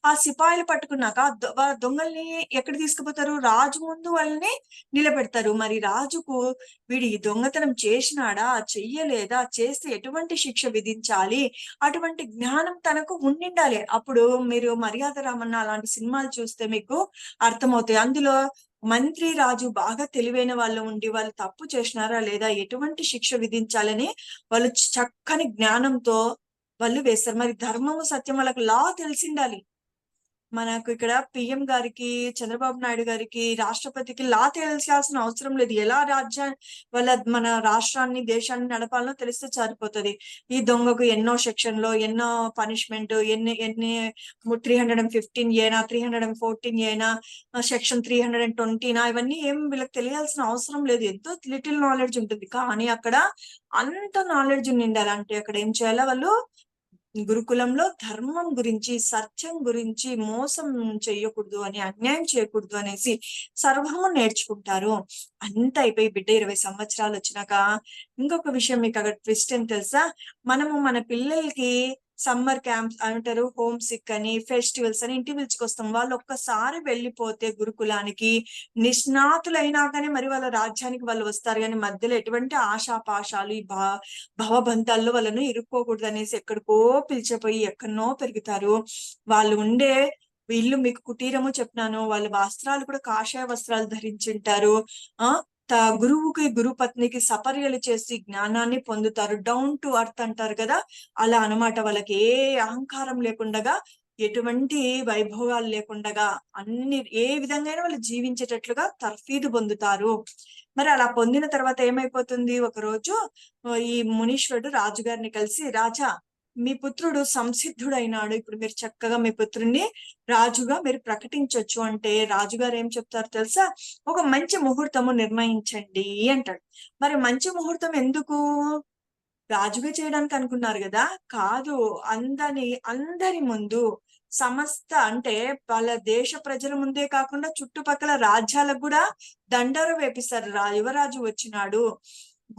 B: ఆ సిపాయిలు పట్టుకున్నాక వాళ్ళ దొంగల్ని ఎక్కడ తీసుకుపోతారు, రాజు ముందు వాళ్ళని నిలబెడతారు. మరి రాజుకు వీడు ఈ దొంగతనం చేసినాడా, చెయ్యలేదా, చేస్తే ఎటువంటి శిక్ష విధించాలి, అటువంటి జ్ఞానం తనకు ఉండిండాలి. అప్పుడు మీరు మర్యాద రామన్న అలాంటి సినిమాలు చూస్తే మీకు అర్థమవుతాయి. అందులో మంత్రి రాజు బాగా తెలివైన వాళ్ళు ఉండి వాళ్ళు తప్పు చేసినారా లేదా, ఎటువంటి శిక్ష విధించాలని వాళ్ళు చక్కని జ్ఞానంతో వాళ్ళు వేస్తారు. మరి ధర్మము సత్యం వాళ్ళకు లా తెలిసిండాలి. మనకు ఇక్కడ పిఎం గారికి, చంద్రబాబు నాయుడు గారికి, రాష్ట్రపతికి లా తెలిసాల్సిన అవసరం లేదు. ఎలా మన రాష్ట్రాన్ని, దేశాన్ని నడపాలనో తెలిస్తే సరిపోతుంది. ఈ దొంగకు ఎన్నో సెక్షన్లో ఎన్నో పనిష్మెంట్, ఎన్ని 315 ఏనా, 314 ఏనా, సెక్షన్ 320నా, ఇవన్నీ ఏం వీళ్ళకి తెలియాల్సిన అవసరం లేదు. ఎంతో లిటిల్ నాలెడ్జ్ ఉంటుంది. కానీ అక్కడ అంత నాలెడ్జ్ ఉండాలి. అంటే అక్కడ ఏం చేయాలా, వాళ్ళు గురుకులంలో ధర్మం గురించి, సత్యం గురించి, మోసం చెయ్యకూడదు అని, అన్యాయం చేయకూడదు అనేసి సర్వము నేర్చుకుంటారు. అంత అయిపోయి బిడ్డ 20 సంవత్సరాలు వచ్చినాక ఇంకొక విషయం మీకు అక్కడ ట్విస్ట్ అని తెలుసా, మనము మన పిల్లలకి సమ్మర్ క్యాంప్స్ అంటారు, హోమ్ సిక్ అని, ఫెస్టివల్స్ అని ఇంటి పిలుచుకొస్తాం. వాళ్ళు ఒక్కసారి వెళ్ళిపోతే గురుకులానికి నిష్ణాతులైనాకనే మరి వాళ్ళ రాజ్యానికి వాళ్ళు వస్తారు. కానీ మధ్యలో ఎటువంటి ఆశాపాశాలు, ఈ భవబంధాల్లో వాళ్ళను ఇరుక్కోకూడదు అనేసి ఎక్కడికో పిలిచిపోయి ఎక్కడనో పెరుగుతారు. వాళ్ళు ఉండే ఇల్లు మీకు కుటీరము చెప్పినాను, వాళ్ళ వస్త్రాలు కూడా కాషాయ వస్త్రాలు ధరించుంటారు. గురువుకి, గురు పత్నికి సపర్యలు చేసి జ్ఞానాన్ని పొందుతారు. డౌన్ టు అర్త్ అంటారు కదా, అలా అన్నమాట. వాళ్ళకి ఏ అహంకారం లేకుండగా, ఎటువంటి వైభవాలు లేకుండగా, ఏ విధంగా వాళ్ళు జీవించేటట్లుగా తర్ఫీదు పొందుతారు. మరి అలా పొందిన తర్వాత ఏమైపోతుంది, ఒక రోజు ఈ మునీశ్వరుడు రాజుగారిని కలిసి, రాజా మీ పుత్రుడు సంసిద్ధుడైనాడు, ఇప్పుడు మీరు చక్కగా మీ పుత్రుణ్ణి రాజుగా మీరు ప్రకటించొచ్చు అంటే రాజుగారు ఏం చెప్తారు తెలుసా? ఒక మంచి ముహూర్తము నిర్ణయించండి అంటాడు. మరి మంచి ముహూర్తం ఎందుకు? రాజుగా చేయడానికి అనుకున్నారు కదా? కాదు, అందరి ముందు, సమస్త అంటే వాళ్ళ దేశ ప్రజల ముందే కాకుండా చుట్టుపక్కల రాజ్యాలకు కూడా దండోర వేపిస్తారు. యువరాజు వచ్చినాడు,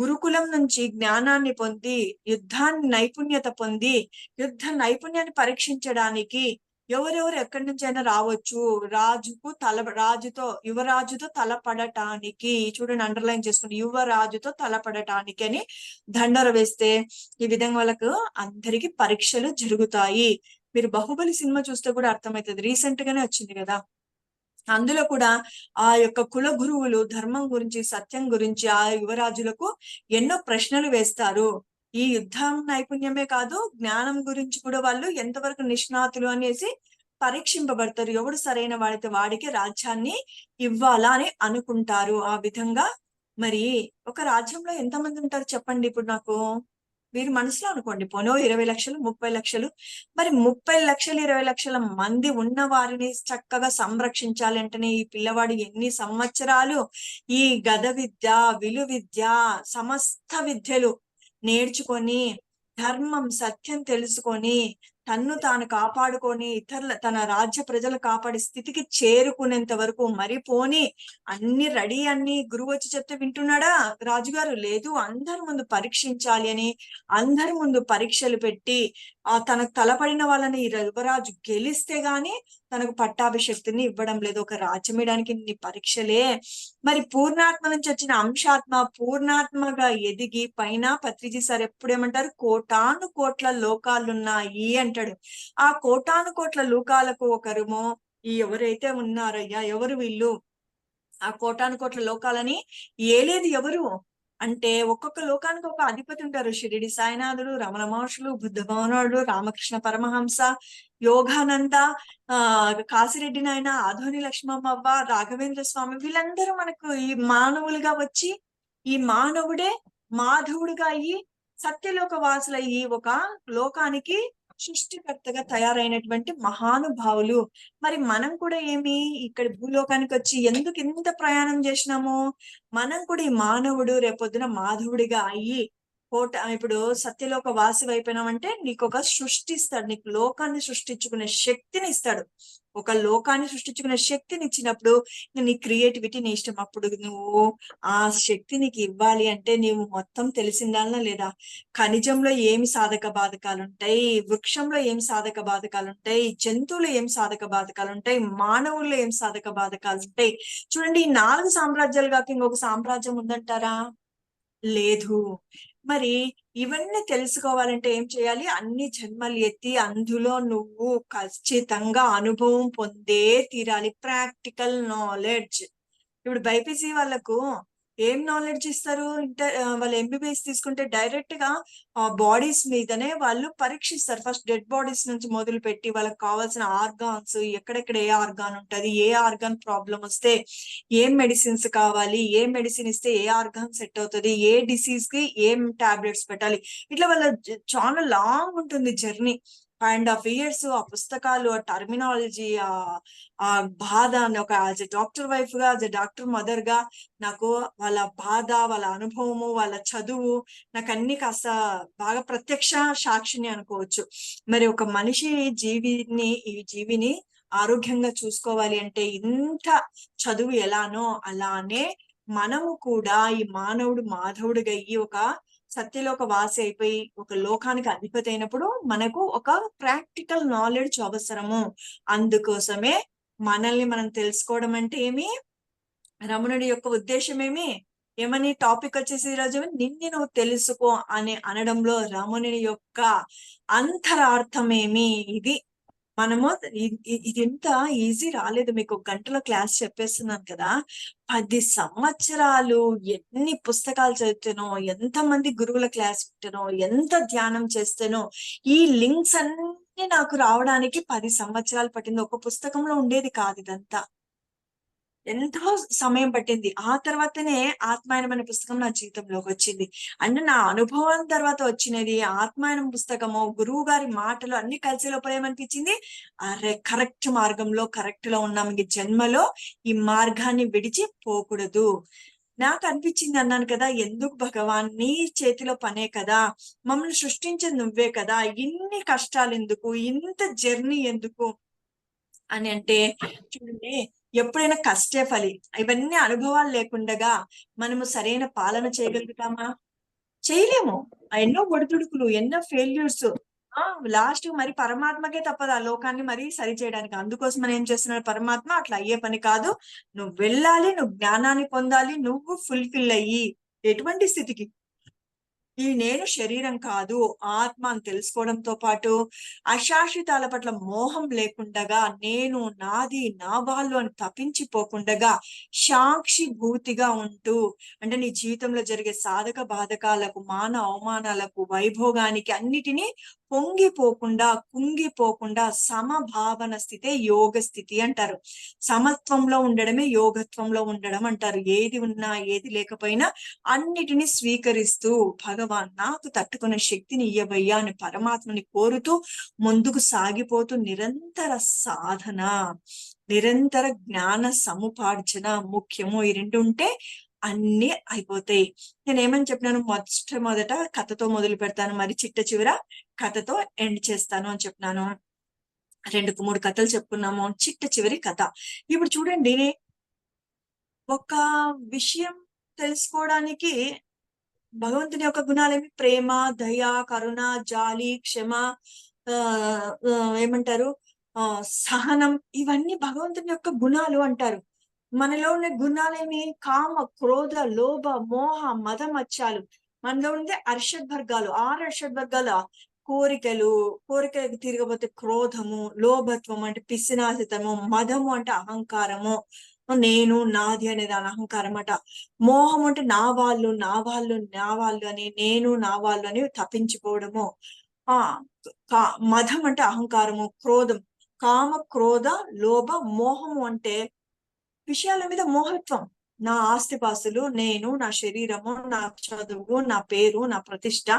B: గురుకులం నుంచి జ్ఞానాన్ని పొంది యుద్ధాన్ని నైపుణ్యత పొంది యుద్ధ నైపుణ్యాన్ని పరీక్షించడానికి ఎవరెవరు ఎక్కడి నుంచి అయినా రావచ్చు, యువరాజుతో తలపడటానికి, చూడండి అండర్లైన్ చేసుకుని, యువరాజుతో తలపడటానికి అని దండోర వేస్తే ఈ విధంగా వాళ్ళకు అందరికి పరీక్షలు జరుగుతాయి. మీరు బాహుబలి సినిమా చూస్తే కూడా అర్థమవుతుంది, రీసెంట్ గానే వచ్చింది కదా. అందులో కూడా ఆ యొక్క కుల గురువులు ధర్మం గురించి, సత్యం గురించి ఆ యువరాజులకు ఎన్నో ప్రశ్నలు వేస్తారు. ఈ యుద్ధం నైపుణ్యమే కాదు, జ్ఞానం గురించి కూడా వాళ్ళు ఎంతవరకు నిష్ణాతులు అనేసి పరీక్షింపబడతారు. ఎవడు సరైన వాడితే వాడికి రాజ్యాన్ని ఇవ్వాలా అని అనుకుంటారు. ఆ విధంగా మరి ఒక రాజ్యంలో ఎంతమంది ఉంటారు చెప్పండి ఇప్పుడు నాకు? మీరు మనసులో అనుకోండి, పోనో 20 లక్షలు 30 లక్షలు. మరి 30 లక్షలు 20 లక్షల మంది ఉన్న వారిని చక్కగా సంరక్షించాలి అంటేనే ఈ పిల్లవాడు ఎన్ని సంవత్సరాలు ఈ గద విద్య, విలు విద్య, సమస్త విద్యలు నేర్చుకొని ధర్మం సత్యం తెలుసుకొని తన్ను తాను కాపాడుకొని తన రాజ్య ప్రజలు కాపాడే స్థితికి చేరుకునేంత వరకు మరిపోని అన్ని గురువు వచ్చి చెప్తే వింటున్నాడా రాజుగారు? లేదు, అందరి ముందు పరీక్షించాలి అని అందరి ముందు పరీక్షలు పెట్టి తనకు తలపడిన వాళ్ళని ఈ యువరాజు గెలిస్తే గాని తనకు పట్టాభిషక్తిని ఇవ్వడం లేదు. ఒక రాజ్యం ఇవ్వడానికి ఇన్ని పరీక్షలే. మరి పూర్ణాత్మ నుంచి వచ్చిన అంశాత్మ పూర్ణాత్మగా ఎదిగి పైన పత్రిజీ సార్ ఎప్పుడు ఏమంటారు? కోటాను కోట్ల లోకాలున్నాయి అంటాడు. ఆ కోటాను కోట్ల లోకాలకు ఒకరుమో ఈ ఎవరైతే ఉన్నారయ్యా, ఎవరు వీళ్ళు? ఆ కోటాను కోట్ల లోకాలని ఏలేది ఎవరు అంటే ఒక్కొక్క లోకానికి ఒక అధిపతి ఉంటారు. షిరిడి సాయినాథుడు, రమణ మహర్షులు, బుద్ధ భవనుడు, రామకృష్ణ పరమహంస, యోగానంద, కాశిరెడ్డి నాయన, ఆధోని లక్ష్మమ్మవ్వ, రాఘవేంద్ర స్వామి, వీళ్ళందరూ మనకు ఈ మానవులుగా వచ్చి ఈ మానవుడే మాధవుడిగా అయ్యి సత్యలోక వాసులయ్యి ఒక లోకానికి సృష్టికర్తగా తయారైనటువంటి మహానుభావులు. మరి మనం కూడా ఏమి ఇక్కడ భూలోకానికి వచ్చి ఎందుకు ఇంత ప్రయాణం చేసినాము? మనం కూడా ఈ మానవుడు రేపొద్దున మాధవుడిగా అయ్యి ఇప్పుడు సత్యలోక వాసి అయిపోయినామంటే నీకు ఒక సృష్టి ఇస్తాడు, నీకు లోకాన్ని సృష్టించుకునే శక్తిని ఇస్తాడు. ఒక లోకాన్ని సృష్టించుకునే శక్తిని ఇచ్చినప్పుడు నీ క్రియేటివిటీ నీ ఇష్టం. అప్పుడు నువ్వు ఆ శక్తి నీకు ఇవ్వాలి అంటే నీవు మొత్తం తెలిసిందాలనా లేదా? ఖనిజంలో ఏమి సాధక బాధకాలు ఉంటాయి, వృక్షంలో ఏం సాధక బాధకాలు ఉంటాయి, జంతువులు ఏం సాధక బాధకాలు ఉంటాయి, మానవుల్లో ఏం సాధక బాధకాలు ఉంటాయి. చూడండి, ఈ 4 సామ్రాజ్యాలు కాక ఇంకొక సామ్రాజ్యం ఉందంటారా? లేదు. మరి ఇవన్నీ తెలుసుకోవాలంటే ఏం చేయాలి? అన్ని జన్మలు ఎత్తి అందులో నువ్వు ఖచ్చితంగా అనుభవం పొందే తీరాలి. Practical knowledge. ఇప్పుడు బైపీసీ వాళ్ళకు ఏం నాలెడ్జ్ ఇస్తారు? వాళ్ళు ఎంబీబీఎస్ తీసుకుంటే డైరెక్ట్ గా బాడీస్ మీదనే వాళ్ళు పరీక్షిస్తారు. ఫస్ట్ డెడ్ బాడీస్ నుంచి మొదలు పెట్టి వాళ్ళకి కావాల్సిన ఆర్గాన్స్, ఎక్కడెక్కడ ఏ ఆర్గాన్ ఉంటది, ఏ ఆర్గాన్ ప్రాబ్లం వస్తే ఏం మెడిసిన్స్ కావాలి, ఏ మెడిసిన్ ఇస్తే ఏ ఆర్గాన్ సెట్ అవుతుంది, ఏ డిసీజ్ కి ఏం టాబ్లెట్స్ పెట్టాలి, ఇట్లా వాళ్ళ చాలా లాంగ్ ఉంటుంది జర్నీ. 5.5 years ఆ పుస్తకాలు, ఆ టర్మినాలజీ, ఆ బాధ ఒక యాజ్ ఎ డాక్టర్ వైఫ్ గా, యాజ్ ఎ డాక్టర్ మదర్ గా నాకు వాళ్ళ బాధ, వాళ్ళ అనుభవము, వాళ్ళ చదువు నాకు అన్ని కాస్త బాగా ప్రత్యక్ష సాక్షిని అనుకోవచ్చు. మరి ఒక మనిషి ఈ జీవిని ఆరోగ్యంగా చూసుకోవాలి అంటే ఇంత చదువు ఎలానో అలానే మనము కూడా ఈ మానవుడు మాధవుడిగా అయ్యి ఒక సత్యలోక వాసి అయిపోయి ఒక లోకానికి అధిపతి అయినప్పుడు మనకు ఒక ప్రాక్టికల్ నాలెడ్జ్ అవసరము. అందుకోసమే మనల్ని మనం తెలుసుకోవడం అంటే ఏమి? రమణుడి యొక్క ఉద్దేశం ఏమని టాపిక్ వచ్చేసి ఈరోజు నిన్ను నువ్వు తెలుసుకో అని అనడంలో రమణుని యొక్క అంతరార్థం ఏమి? ఇది మనము ఇది ఇంత ఈజీ రాలేదు. మీకు 1 గంటలో క్లాస్ చెప్పేస్తున్నాను కదా. 10 సంవత్సరాలు ఎన్ని పుస్తకాలు చదివితేనో, ఎంతమంది గురువుల క్లాస్ వింటేనో, ఎంత ధ్యానం చేస్తేనో ఈ లింక్స్ అన్ని నాకు రావడానికి 10 సంవత్సరాలు పట్టింది. ఒక పుస్తకంలో ఉండేది కాదు ఇదంతా. ఎంతో సమయం పట్టింది. ఆ తర్వాతనే ఆత్మాయనం అనే పుస్తకం నా జీవితంలోకి వచ్చింది. అంటే నా అనుభవం తర్వాత వచ్చినది ఆత్మాయనం పుస్తకము, గురువు గారి మాటలు అన్ని కలిసే లోపల ఏమనిపించింది, అరే కరెక్ట్ మార్గంలో కరెక్ట్ లో ఉన్నాం. ఈ జన్మలో ఈ మార్గాన్ని విడిచి పోకూడదు. నాకు అనిపించింది, అన్నాను కదా, ఎందుకు భగవాన్, నీ చేతిలో పనే కదా, మమ్మల్ని సృష్టించేది నువ్వే కదా, ఇన్ని కష్టాలు ఎందుకు, ఇంత జర్నీ ఎందుకు అని అంటే, చూడండి, ఎప్పుడైనా కష్టే ఫలి. ఇవన్నీ అనుభవాలు లేకుండగా మనము సరైన పాలన చేయగలుగుతామా? చేయలేము. ఎన్నో ఒడిదుడుకులు, ఎన్నో ఫెయిల్యూర్స్. లాస్ట్ మరి పరమాత్మకే తప్పదు ఆ లోకాన్ని మరి సరి చేయడానికి. అందుకోసం మనం ఏం చేస్తున్నాడు పరమాత్మ, అట్లా అయ్యే పని కాదు, నువ్వు వెళ్ళాలి, నువ్వు జ్ఞానాన్ని పొందాలి, నువ్వు ఫుల్ఫిల్ అయ్యి ఎటువంటి స్థితికి, ఈ నేను శరీరం కాదు ఆత్మ అని తెలుసుకోవడంతో పాటు అశాశ్వతాల పట్ల మోహం లేకుండగా, నేను నాది నా వాళ్ళు అని తప్పించిపోకుండగా సాక్షి భూతిగా ఉంటూ, అంటే నీ జీవితంలో జరిగే సాధక బాధకాలకు, మాన అవమానాలకు, వైభోగానికి అన్నిటినీ పొంగిపోకుండా కుంగిపోకుండా సమభావన స్థితే యోగ స్థితి అంటారు. సమత్వంలో ఉండడమే యోగత్వంలో ఉండడం అంటారు. ఏది ఉన్నా ఏది లేకపోయినా అన్నిటిని స్వీకరిస్తూ, భగవాన్ నాకు తట్టుకునే శక్తిని ఇయ్యవయ్యా అని పరమాత్మని కోరుతూ ముందుకు సాగిపోతూ, నిరంతర సాధన, నిరంతర జ్ఞాన సముపార్జన ముఖ్యము. ఈ రెండు ఉంటే అన్ని అయిపోతాయి. నేనేమని చెప్పినాను, మొదట కథతో మొదలు పెడతాను, మరి చిట్ట చివర కథతో ఎండ్ చేస్తాను అని చెప్పినాను. 2-3 కథలు చెప్పుకున్నాము, చిట్ట చివరి కథ. ఇప్పుడు చూడండి, ఒక విషయం తెలుసుకోవడానికి భగవంతుని యొక్క గుణాలేమి, ప్రేమ, దయ, కరుణ, జాలి, క్షమ, ఆ ఏమంటారు, సహనం, ఇవన్నీ భగవంతుని యొక్క గుణాలు అంటారు. మనలో ఉన్న గుణాలేమి, కామ, క్రోధ, లోభ, మోహ, మద మచ్చాలు. మనలో ఉండే అర్షడ్వర్గాలు, 6 అర్షడ్వర్గాల కోరికలకు తిరగబోతే క్రోధము, లోభత్వం అంటే పిసినాసితము, మదము అంటే అహంకారము, నేను నాది అనే దాని అహంకారం అట. మోహం అంటే నా వాళ్ళు నా వాళ్ళు నా వాళ్ళు అని, నేను నా వాళ్ళు అని తప్పించుకోవడము. ఆ మదం అంటే అహంకారము, క్రోధం, కామ, క్రోధ, లోభ, మోహము అంటే విషయాల మీద మోహత్వం. నా ఆస్తిపాస్తులు, నేను, నా శరీరము, నా చదువు, నా పేరు, నా ప్రతిష్ట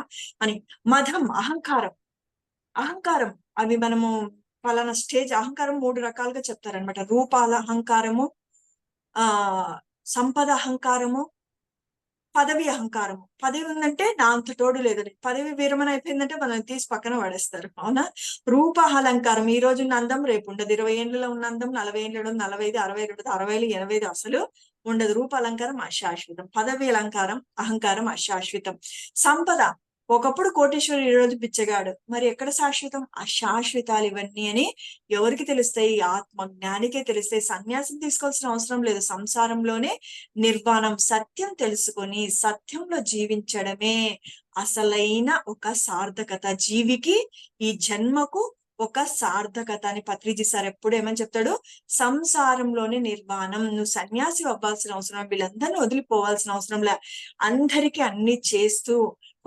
B: అని. మదం అహంకారం. అహంకారం అవి మనము పలానా స్టేజ్ అహంకారం 3 రకాలుగా చెప్తారనమాట. రూపాల అహంకారము, ఆ సంపద అహంకారము, పదవి అహంకారము. పదవి ఉందంటే నా అంత తోడు లేదని, పదవి విరమణ అయిపోయిందంటే మనల్ని తీసి పక్కన పడేస్తారు, అవునా? రూప అలంకారం, ఈ రోజు ఉన్న అందం రేపు ఉండదు. 20 ఏళ్ళలో ఉన్న అందం 40 ఏళ్ళు, 45, 60 ఉండదు, 60, 80 అసలు ఉండదు. రూప అలంకారం అశాశ్వతం, పదవి అలంకారం అహంకారం అశాశ్వతం. సంపద, ఒకప్పుడు కోటేశ్వరుడు, ఈ రోజు బిచ్చగాడు, మరి ఎక్కడ శాశ్వతం? అశాశ్వతాలు ఇవన్నీ అని ఎవరికి తెలుస్తాయి? ఆత్మ జ్ఞానికే తెలుస్తాయి. సన్యాసం తీసుకోవాల్సిన అవసరం లేదు. సంసారంలోనే నిర్వాణం, సత్యం తెలుసుకొని సత్యంలో జీవించడమే అసలైన ఒక సార్థకత. జీవికి ఈ జన్మకు ఒక సార్థకత అని పత్రిజీ సార్ ఎప్పుడు ఏమని చెప్తాడు, సంసారంలోనే నిర్వాణం. నువ్వు సన్యాసి అవ్వాల్సిన అవసరం, వీళ్ళందరినీ వదిలిపోవాల్సిన అవసరం లే. అందరికీ అన్ని చేస్తూ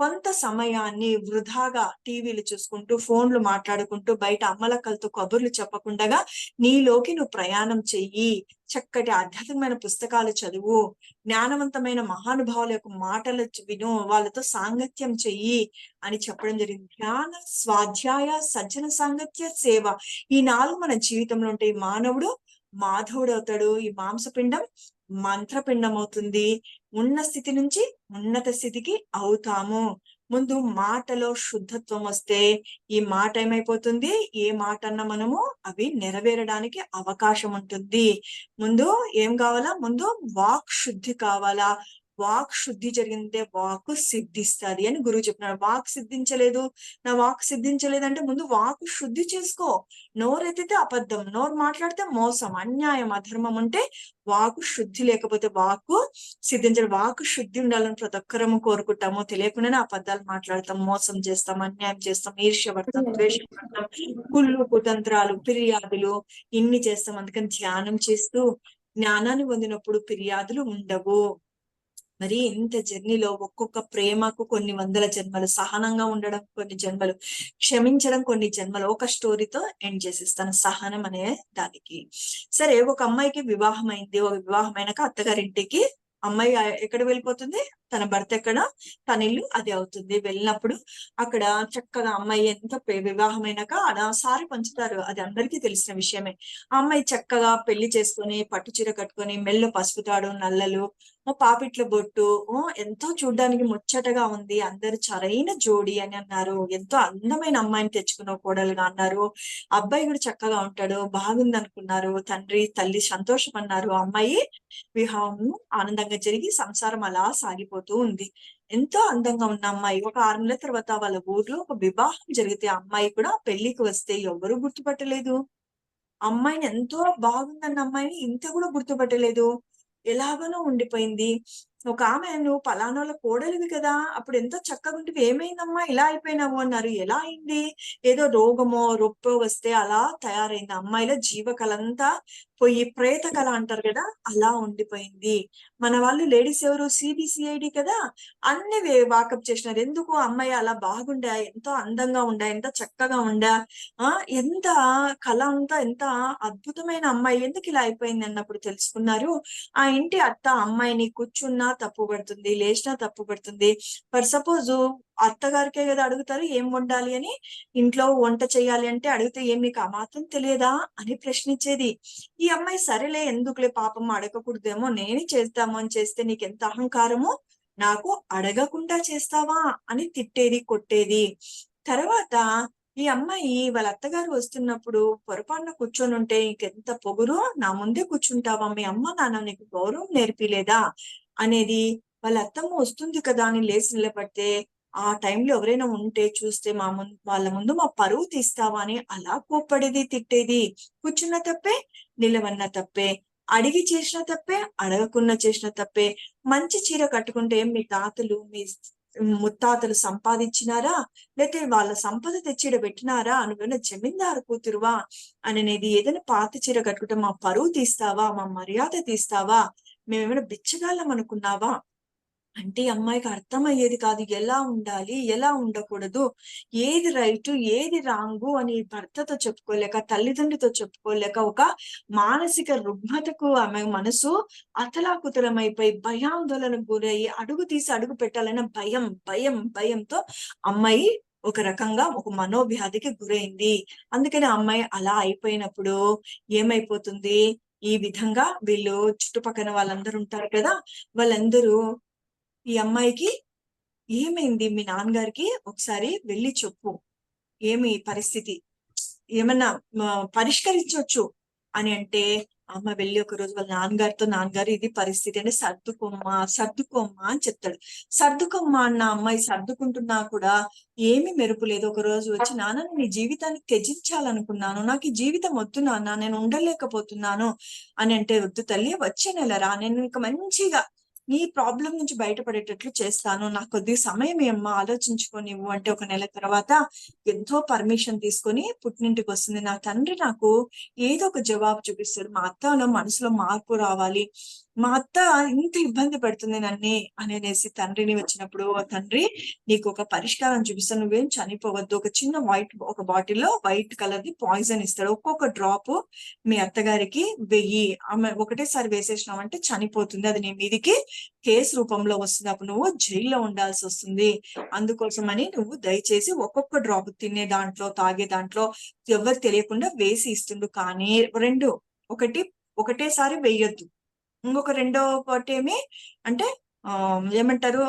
B: కొంత సమయాన్ని వృధాగా టీవీలు చూసుకుంటూ, ఫోన్లు మాట్లాడుకుంటూ, బయట అమ్మలక్కలతో కబుర్లు చెప్పకుండగా నీలోకి నువ్వు ప్రయాణం చెయ్యి. చక్కటి ఆధ్యాత్మికమైన పుస్తకాలు చదువు, జ్ఞానవంతమైన మహానుభావుల యొక్క మాటలు విను, వాళ్ళతో సాంగత్యం చెయ్యి అని చెప్పడం జరిగింది. జ్ఞాన, స్వాధ్యాయ, సజ్జన సాంగత్య, సేవ, ఈ 4 మన జీవితంలో ఉంటాయి. మానవుడు మాధవుడు అవుతాడు, ఈ మాంసపిండం మంత్రపిండం అవుతుంది. ఉన్న స్థితి నుంచి ఉన్నత స్థితికి అవుతాము. ముందు మాటలో శుద్ధత్వం వస్తే ఈ మాట ఏమైపోతుంది, ఏ మాట అన్నా మనము అవి నెరవేరడానికి అవకాశం ఉంటుంది. ముందు ఏం కావాలా, ముందు వాక్ శుద్ధి కావాలా. వాక్ శుద్ధి జరిగిందే వాక్ సిద్ధిస్తుంది అని గురువు చెప్పినాడు. వాక్ సిద్ధించలేదు, నా వాక్ సిద్ధించలేదంటే ముందు వాక్ శుద్ధి చేసుకో. నోరెత్తితే అబద్ధం, నోరు మాట్లాడితే మోసం, అన్యాయం, అధర్మం ఉంటే వాకు శుద్ధి లేకపోతే వాకు సిద్ధించడం. వాకు శుద్ధి ఉండాలని ప్రతి ఒక్కరము కోరుకుంటాము. తెలియకుండానే అబద్ధాలు మాట్లాడతాం, మోసం చేస్తాం, అన్యాయం చేస్తాం, ఈర్ష్య పడతాం, ద్వేషం పడతాం, కుళ్ళు, కుతంత్రాలు, ఫిర్యాదులు ఇన్ని చేస్తాం. అందుకని ధ్యానం చేస్తూ జ్ఞానాన్ని పొందినప్పుడు ఫిర్యాదులు ఉండవు. మరి ఇంత జర్నీలో ఒక్కొక్క ప్రేమకు కొన్ని వందల జన్మలు, సహనంగా ఉండడం కొన్ని జన్మలు, క్షమించడం కొన్ని జన్మలు. ఒక స్టోరీతో ఎండ్ చేసేస్తాను సహనం అనే దానికి. సరే, ఒక అమ్మాయికి వివాహం అయింది. ఒక వివాహం అయినాక అత్తగారింటికి అమ్మాయి ఎక్కడ వెళ్ళిపోతుంది, తన భర్త ఎక్కడ, తన ఇల్లు అది అవుతుంది. వెళ్ళినప్పుడు అక్కడ చక్కగా అమ్మాయి ఎంత వివాహం అయినాక ఆడ సారి పంచుతారు, అది అందరికీ తెలిసిన విషయమే. ఆ అమ్మాయి చక్కగా పెళ్లి చేసుకొని పట్టు చీర కట్టుకొని మెల్లో పసుపు తాడు, నల్లలు, పాపిట్ల బొట్టు, ఎంతో చూడ్డానికి ముచ్చటగా ఉంది. అందరు సరైన జోడి అని అన్నారు. ఎంతో అందమైన అమ్మాయిని తెచ్చుకున్న కోడలుగా అన్నారు. అబ్బాయి కూడా చక్కగా ఉంటాడు, బాగుంది అనుకున్నారు. తండ్రి తల్లి సంతోషమన్నారు. అమ్మాయి వివాహం ఆనందంగా జరిగి సంసారం అలా సాగిపోతూ ఉంది. ఎంతో అందంగా ఉన్న అమ్మాయి ఒక 6 నెలల తర్వాత వాళ్ళ ఊర్లో ఒక వివాహం జరిగితే అమ్మాయి కూడా పెళ్లికి వస్తే ఎవరు గుర్తుపట్టలేదు. అమ్మాయిని ఎంతో బాగుందన్న అమ్మాయిని ఇంత కూడా గుర్తుపట్టలేదు. ఎలాగనో ఉండిపోయింది. ఒక ఆమె, నువ్వు పలానాల కోడలివి కదా, అప్పుడు ఎంతో చక్కగా ఉంటివి, ఏమైందమ్మా ఇలా అయిపోయినావు అన్నారు. ఎలా అయింది, ఏదో రోగమో రొప్పో వస్తే అలా తయారైంది. అమ్మాయిలో జీవకళంతా పోయి ప్రేత కళ అంటారు కదా, అలా ఉండిపోయింది. మన వాళ్ళు లేడీస్ ఎవరు, సిబిసిఐడి కదా, అన్ని వాకప్ చేసినారు. ఎందుకు అమ్మాయి అలా బాగుండా, ఎంతో అందంగా ఉండా, ఎంత చక్కగా ఉండా, ఎంత కళ అంతా ఎంత అద్భుతమైన అమ్మాయి ఎందుకు ఇలా అయిపోయింది అన్నప్పుడు తెలుసుకున్నారు. ఆ ఇంటి అత్త అమ్మాయిని కూర్చున్నా తప్పు పడుతుంది, లేచినా తప్పు పడుతుంది. ఫర్ సపోజ్ అత్తగారికే కదా అడుగుతారు ఏం వండాలి అని, ఇంట్లో వంట చేయాలి అంటే అడిగితే ఏం నీకు ఆ మాత్రం తెలియదా అని ప్రశ్నించేది. ఈ అమ్మాయి సరేలే ఎందుకులే పాపం అడగకూడదేమో, నేనే చేస్తాము అని చేస్తే నీకెంత అహంకారమో, నాకు అడగకుండా చేస్తావా అని తిట్టేది, కొట్టేది. తర్వాత ఈ అమ్మాయి వాళ్ళ అత్తగారు వస్తున్నప్పుడు పొరపాటున కూర్చొని ఉంటే ఇంకెంత పొగురు, నా ముందే కూర్చుంటావా, మీ అమ్మ నాన్న నీకు గౌరవం నేర్పిలేదా అనేది. వాళ్ళ అత్తమ్మ వస్తుంది కదా అని లేచి నిలబడితే, ఆ టైంలో ఎవరైనా ఉంటే చూస్తే వాళ్ళ ముందు మా పరువు తీస్తావా అని అలా కోప్పడేది, తిట్టేది. కూర్చున్న తప్పే, నిలవన్న తప్పే, అడిగి చేసిన తప్పే, అడగకుండా చేసిన తప్పే. మంచి చీర కట్టుకుంటే మీ తాతలు మీ ముత్తాతలు సంపాదించినారా, లేకపోతే వాళ్ళ సంపద తెచ్చిడ పెట్టినారా, నువ్వేనా జమీందారు కూతురువా అనేది. ఏదైనా పాత చీర కట్టుకుంటే మా పరువు తీస్తావా, మా మర్యాద తీస్తావా, మేమేమైనా బిచ్చగాళ్ళం అనుకున్నావా అంటే అమ్మాయికి అర్థమయ్యేది కాదు. ఎలా ఉండాలి, ఎలా ఉండకూడదు, ఏది రైట్ ఏది రాంగు అని భర్తతో చెప్పుకోలేక, తల్లిదండ్రితో చెప్పుకోలేక, ఒక మానసిక రుగ్మతకు ఆమె మనసు అతలాకుతలమైపోయి భయాందోళనకు గురయ్యి అడుగు తీసి అడుగు పెట్టాలన్న భయంతో అమ్మాయి ఒక రకంగా ఒక మనోవ్యాధికి గురైంది. అందుకని ఆ అమ్మాయి అలా అయిపోయినప్పుడు ఏమైపోతుంది, ఈ విధంగా వీళ్ళు చుట్టుపక్కల వాళ్ళందరూ ఉంటారు కదా, వాళ్ళందరూ ఈ అమ్మాయికి ఏమైంది మీ నాన్నగారికి ఒకసారి వెళ్ళి చెప్పు, ఏమి పరిస్థితి, ఏమన్నా పరిష్కరించవచ్చు అని అంటే, అమ్మ వెళ్ళి ఒక రోజు వాళ్ళ నాన్నగారితో, నాన్నగారు ఇది పరిస్థితి అంటే, సర్దుకోమ్మా అని చెప్తాడు. సర్దుకోమ్మా అన్న అమ్మాయి సర్దుకుంటున్నా కూడా ఏమీ మెరుపు లేదు. ఒక రోజు వచ్చి, నాన్న నేను ఈ జీవితాన్ని త్యజించాలనుకున్నాను, నాకు ఈ జీవితం వద్దు నాన్న, నేను ఉండలేకపోతున్నాను అని అంటే, వద్దు తల్లి వచ్చే నెల రా, నేను నీకు మంచిగా నీ ప్రాబ్లం నుంచి బయటపడేటట్లు చేస్తాను, నాకు కొద్దిగా సమయం ఏమ్మా ఆలోచించుకోనివ్వు అంటే, ఒక నెల తర్వాత ఎంతో పర్మిషన్ తీసుకొని పుట్టినింటికి వస్తుంది. నా తండ్రి నాకు ఏదో ఒక జవాబు చూపిస్తాడు, మా అత్తలో మనసులో మార్పు రావాలి, మా అత్త ఇంత ఇబ్బంది పడుతుంది నన్ను అనేసి తండ్రిని వచ్చినప్పుడు, తండ్రి నీకు ఒక పరిష్కారం చూపిస్తాను, నువ్వేం చనిపోవద్దు, ఒక చిన్న ఒక బాటిల్లో వైట్ కలర్ ది పాయిజన్ ఇస్తాడు, ఒక్కొక్క డ్రాప్ మీ అత్తగారికి వెయ్యి, ఆమె ఒకటేసారి వేసేసినావంటే చనిపోతుంది, అది నీ మీదికి కేసు రూపంలో వస్తుంది, అప్పుడు నువ్వు జైల్లో ఉండాల్సి వస్తుంది. అందుకోసమని నువ్వు దయచేసి ఒక్కొక్క డ్రాప్ తినే దాంట్లో తాగే దాంట్లో ఎవరు తెలియకుండా వేసి ఇస్తుండు, కానీ ఒకటేసారి వేయొద్దు. ఇంకొక రెండో ఒకటేమి అంటే ఏమంటారు,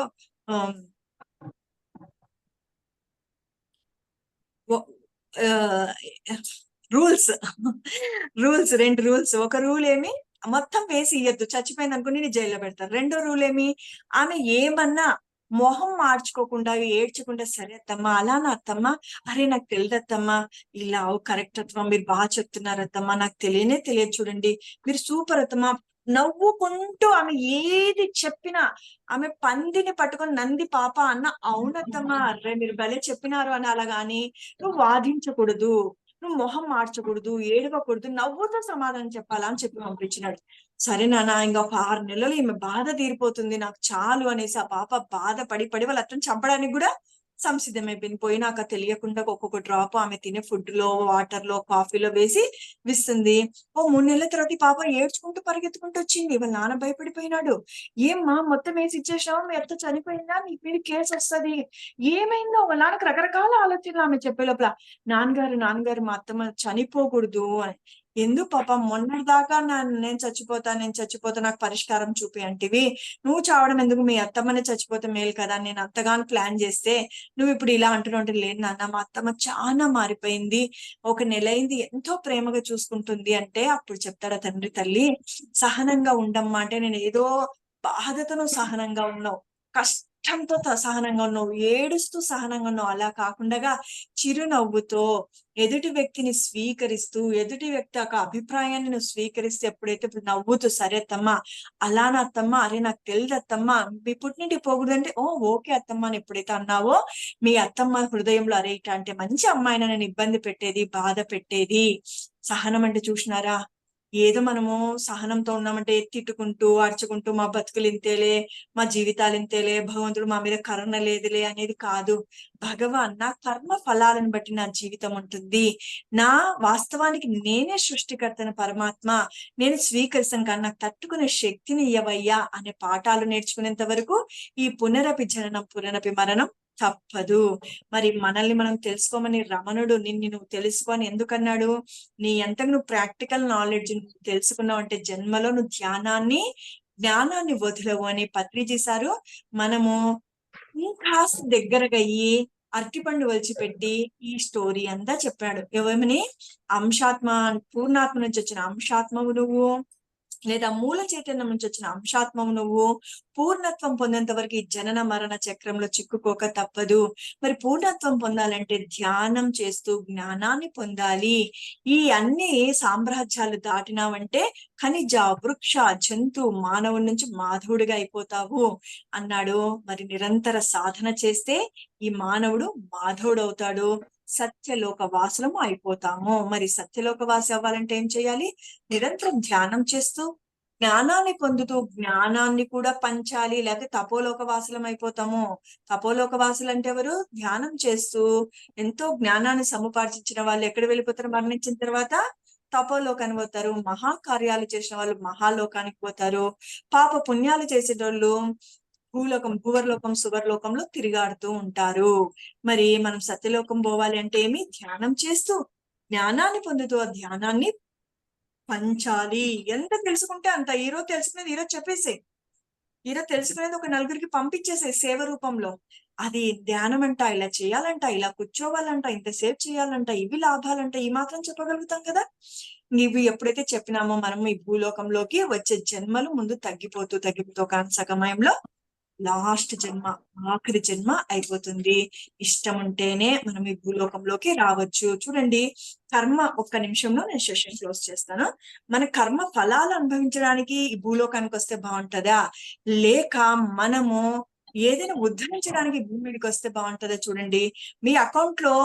B: రూల్స్ రెండు రూల్స్. ఒక రూల్ ఏమి, మొత్తం వేసి ఇయ్యద్దు, చచ్చిపోయింది అనుకుని నీ జైల్లో పెడతారు. రెండో రూల్ ఏమి, ఆమె ఏమన్నా మొహం మార్చుకోకుండా ఏడ్చకుండా, సరే అత్తమ్మా అలానా అత్తమ్మా, అరే నాకు తెలియదు అత్తమ్మా, ఇలా కరెక్ట్ అత్తమ్మా, మీరు బాగా చెప్తున్నారు అత్తమ్మా, నాకు తెలియదు చూడండి, మీరు సూపర్ అత్తమ్మా, నవ్వుకుంటూ ఆమె ఏది చెప్పినా, ఆమె పందిని పట్టుకొని నంది పాప అన్న అవునత్తమ్మా, అర్రే మీరు భలే చెప్పినారు అని అలా గాని నువ్వు వాదించకూడదు. నువ్వు మొహం మార్చకూడదు, ఏడవకూడదు, నవ్వుతో సమాధానం చెప్పాలా అని చెప్పి పంపించినాడు. సరే నాన్న, ఇంకా ఒక 6 నెలలు ఈమె బాధ తీరిపోతుంది, నాకు చాలు అనేసి ఆ పాప బాధ పడి పడి వాళ్ళ అత్తను చంపడానికి కూడా సంసిద్ధమైపోయింది. పోయినాక తెలియకుండా ఒక్కొక్క డ్రాప్ ఆమె తినే ఫుడ్ లో, వాటర్ లో, కాఫీలో వేసి విస్తుంది. ఓ 3 నెలల తర్వాత ఈ పాప ఏడ్చుకుంటూ పరిగెత్తుకుంటూ వచ్చింది. వాళ్ళ నాన్న భయపడిపోయినాడు. ఏమ్మా మొత్తం వేసి ఇచ్చేసావు, మీ అత్త చనిపోయిందా, నీకు మీద కేసు వస్తుంది, ఏమైందో? వాళ్ళ నాన్నకు రకరకాల ఆలోచనలు ఆమె చెప్పే లోపల, నాన్నగారు మా అత్తమ్మ చనిపోకూడదు అని. ఎందుకు పాప, మొన్నటి దాకా నేను చచ్చిపోతా నాకు పరిష్కారం చూపి అంటివి, నువ్వు చావడం ఎందుకు, మీ అత్తమ్మనే చచ్చిపోతే మేలు కదా, నేను అంతగానో ప్లాన్ చేస్తే నువ్వు ఇప్పుడు ఇలా అంటున్నావు అంటే, లేదు నాన్న మా అత్తమ్మ చాలా మారిపోయింది, 1 నెల అయింది, ఎంతో ప్రేమగా చూసుకుంటుంది అంటే, అప్పుడు చెప్తాడా తండ్రి తల్లి, సహనంగా ఉండమ్మా అంటే, నేను ఏదో బాధతో నువ్వు సహనంగా ఉన్నావు, కష్టంతో సహనంగా ఉన్నావు, ఏడుస్తూ సహనంగా ఉన్నావు, అలా కాకుండా చిరునవ్వుతో ఎదుటి వ్యక్తిని స్వీకరిస్తూ, ఎదుటి వ్యక్తి యొక్క అభిప్రాయాన్ని నువ్వు స్వీకరిస్తే, ఎప్పుడైతే ఇప్పుడు నవ్వుతూ, సరే అత్తమ్మ, అలానా అత్తమ్మ, అరే నాకు తెలియదు అత్తమ్మ, మీ పుట్టింటికి పోకూడదంటే, ఓ ఓకే అత్తమ్మ అని ఎప్పుడైతే అన్నావో, మీ అత్తమ్మ హృదయంలో, అరే ఇట్లా అంటే మంచి అమ్మాయిని నేను ఇబ్బంది పెట్టేది, బాధ పెట్టేది. సహనం అంటే చూసినారా, ఏదో మనము సహనంతో ఉన్నామంటే తిట్టుకుంటూ అరుచుకుంటూ మా బతుకులు ఇంతేలే, మా జీవితాలు ఇంతేలే, భగవంతుడు మా మీద కరుణ లేదులే అనేది కాదు. భగవాన్, నా కర్మ ఫలాలను బట్టి నా జీవితం ఉంటుంది, నా వాస్తవానికి నేనే సృష్టికర్తన పరమాత్మ, నేను స్వీకరిస్తాను కానీ నాకు తట్టుకునే శక్తిని ఇయ్యవయ్యా అనే పాఠాలు నేర్చుకునేంత వరకు ఈ పునరపి జననం పునరపి మరణం తప్పదు. మరి మనల్ని మనం తెలుసుకోమని రమణుడు నిన్ను నువ్వు తెలుసుకొని ఎందుకన్నాడు? నీ అంతకు నువ్వు ప్రాక్టికల్ నాలెడ్జ్ తెలుసుకున్నావు అంటే జన్మలో నువ్వు జ్ఞానాన్ని వదలవు అని పత్రిజీ సారు మనము ఇంకాస్త దగ్గరగా అయ్యి అరటిపండు వలిచిపెట్టి ఈ స్టోరీ అంతా చెప్పాడు. ఏమని? పూర్ణాత్మ నుంచి వచ్చిన అంశాత్మవు నువ్వు, లేదా మూల చైతన్యం నుంచి వచ్చిన అంశాత్మము నువ్వు, పూర్ణత్వం పొందేంత వరకు ఈ జనన మరణ చక్రంలో చిక్కుకోక తప్పదు. మరి పూర్ణత్వం పొందాలంటే ధ్యానం చేస్తూ జ్ఞానాన్ని పొందాలి. ఈ అన్ని సామ్రాజ్యాలు దాటినావంటే ఖనిజ, వృక్ష, జంతు, మానవుడి నుంచి మాధవుడిగా అయిపోతావు అన్నాడు. మరి నిరంతర సాధన చేస్తే ఈ మానవుడు మాధవుడు అవుతాడు, సత్యలోక వాసులము అయిపోతాము. మరి సత్యలోక వాసి అవ్వాలంటే ఏం చేయాలి? నిరంతరం ధ్యానం చేస్తూ జ్ఞానాన్ని పొందుతూ జ్ఞానాన్ని కూడా పంచాలి, లేకపోతే తపోలోక వాసులం అయిపోతాము. తపోలోక వాసులు అంటే ఎవరు? ధ్యానం చేస్తూ ఎంతో జ్ఞానాన్ని సముపార్జించిన వాళ్ళు ఎక్కడ వెళ్ళిపోతారు? మరణించిన తర్వాత తపోలోకానికి పోతారు. మహాకార్యాలు చేసిన వాళ్ళు మహాలోకానికి పోతారు. పాప పుణ్యాలు చేసేటోళ్ళు భూవర్లోకం, సువర్లోకంలో తిరిగాడుతూ ఉంటారు. మరి మనం సత్యలోకం పోవాలి అంటే ఏమి? ధ్యానం చేస్తూ జ్ఞానాన్ని పొందుతూ ఆ ధ్యానాన్ని పంచాలి. ఎంత తెలుసుకుంటే అంత. ఈరోజు తెలుసుకునేది ఈరోజు చెప్పేసే, ఈరోజు తెలుసుకునేది ఒక నలుగురికి పంపించేసే సేవ రూపంలో. అది ధ్యానం అంట, ఇలా చేయాలంట, ఇలా కూర్చోవాలంట, ఇంతసేపు చేయాలంట, ఇవి లాభాలంట, ఈ మాత్రం చెప్పగలుగుతాం కదా. ఇవి ఎప్పుడైతే చెప్పినామో మనం ఈ భూలోకంలోకి వచ్చే జన్మలు ముందు తగ్గిపోతూ ఒక సమయంలో లాస్ట్ జన్మ, ఆఖరి జన్మ అయిపోతుంది. ఇష్టం ఉంటేనే మనం ఈ భూలోకంలోకి రావచ్చు. చూడండి, కర్మ, ఒక్క నిమిషంలో నేను సెషన్ క్లోజ్ చేస్తాను. మన కర్మ ఫలాలు అనుభవించడానికి ఈ భూలోకానికి వస్తే బాగుంటుందా, లేక మనము ఏదైనా ఉద్ధరించడానికి భూమి మీదకి వస్తే బాగుంటుందా? చూడండి, మీ అకౌంట్ లో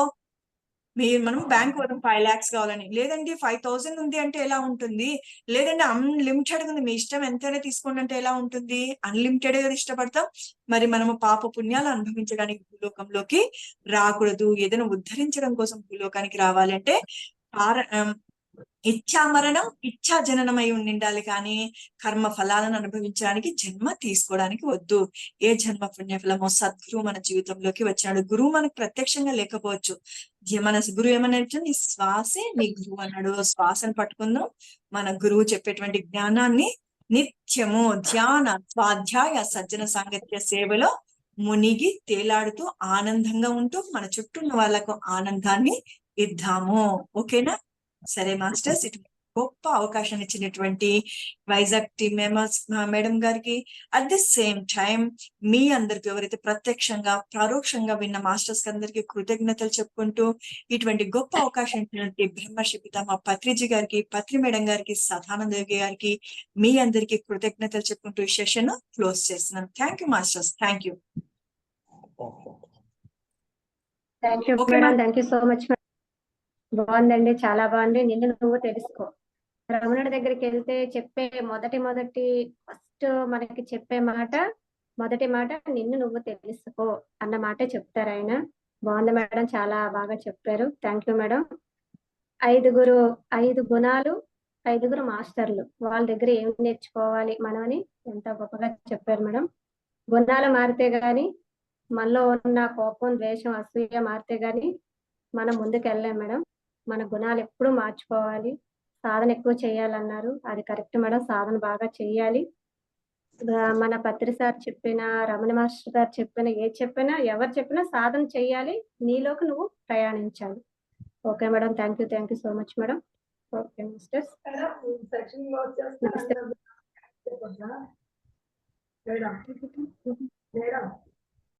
B: మనం బ్యాంక్ పోతాం 5 lakhs కావాలని, లేదండి 5,000 ఉంది అంటే ఎలా ఉంటుంది, లేదండి అన్లిమిటెడ్ ఉంది, మీ ఇష్టం ఎంతైనా తీసుకోండి అంటే ఎలా ఉంటుంది? అన్లిమిటెడ్ గా ఇష్టపడతాం. మరి మనము పాప పుణ్యాలు అనుభవించడానికి భూలోకంలోకి రాకూడదు. ఏదైనా ఉద్ధరించడం కోసం భూలోకానికి రావాలి అంటే ఇచ్చా మరణం, ఇచ్చా జననం అయి ఉండాలి, కానీ కర్మ ఫలాలను అనుభవించడానికి జన్మ తీసుకోవడానికి వద్దు. ఏ జన్మ పుణ్యఫలమో సద్గురువు మన జీవితంలోకి వచ్చినాడు. గురువు మనకు ప్రత్యక్షంగా లేకపోవచ్చు, మన గురువు ఏమన్నాడు? నీ శ్వాసే నీ గురువు అన్నాడు. శ్వాసను పట్టుకుందాం, మన గురువు చెప్పేటువంటి జ్ఞానాన్ని నిత్యము ధ్యాన, స్వాధ్యాయ, సజ్జన సాంగత్య సేవలో మునిగి తేలాడుతూ ఆనందంగా ఉంటూ మన చుట్టూ ఉన్న వాళ్ళకు ఆనందాన్ని ఇద్దాము. ఓకేనా? సరే మాస్టర్స్, ఇటు గొప్ప అవకాశం ఇచ్చినటువంటి వైజాగ్ టీమ్ మెంబర్స్ మేడం గారికి, అట్ ది సేమ్ టైం మీ అందరికి ఎవరైతే ప్రత్యక్షంగా పరోక్షంగా విన్న మాస్టర్స్ అందరికి కృతజ్ఞతలు చెప్పుకుంటూ, ఇటువంటి గొప్ప అవకాశం ఇచ్చినటువంటి బ్రహ్మర్షి పితామహ పత్రిజీ గారికి, పత్రి మేడం గారికి, సదానంద యోగి గారికి, మీ అందరికి కృతజ్ఞతలు చెప్పుకుంటూ ఈ సెషన్ క్లోజ్ చేస్తున్నాను. Thank you masters, thank you.
A: Thank you madam, thank you so much. బాగుందండి, చాలా బాగుంది. నిన్ను నువ్వు తెలుసుకో. రమణుడి దగ్గరికి వెళ్తే చెప్పే మొదటి ఫస్ట్ మనకి చెప్పే మాట, మొదటి మాట నిన్ను నువ్వు తెలుసుకో అన్న మాటే చెప్తారు ఆయన. బాగుంది మేడం, చాలా బాగా చెప్పారు. Thank you madam. ఐదుగురు, 5 గుణాలు, 5గురు మాస్టర్లు, వాళ్ళ దగ్గర ఏం నేర్చుకోవాలి మనం అని ఎంత గొప్పగా చెప్పారు మేడం. గుణాలు మారితే గాని, మనలో ఉన్న కోపం, ద్వేషం, అసూయ మారితే గాని మనం ముందుకు వెళ్ళలేం మేడం. మన గుణాలు ఎప్పుడూ మార్చుకోవాలి. సాధన ఎక్కువ చేయాలన్నారు, అది కరెక్ట్ మేడం. సాధన బాగా చెయ్యాలి. మన పత్రి సార్ చెప్పిన, రమణ మాస్టర్ గారు చెప్పిన, ఏది చెప్పినా, ఎవరు చెప్పినా సాధన చెయ్యాలి. నీలోకి నువ్వు ప్రయాణించాలి. Okay madam, thank you so much madam. Okay misters,
C: section లో
A: నమస్తే
C: వచ్చేస్తే మేడం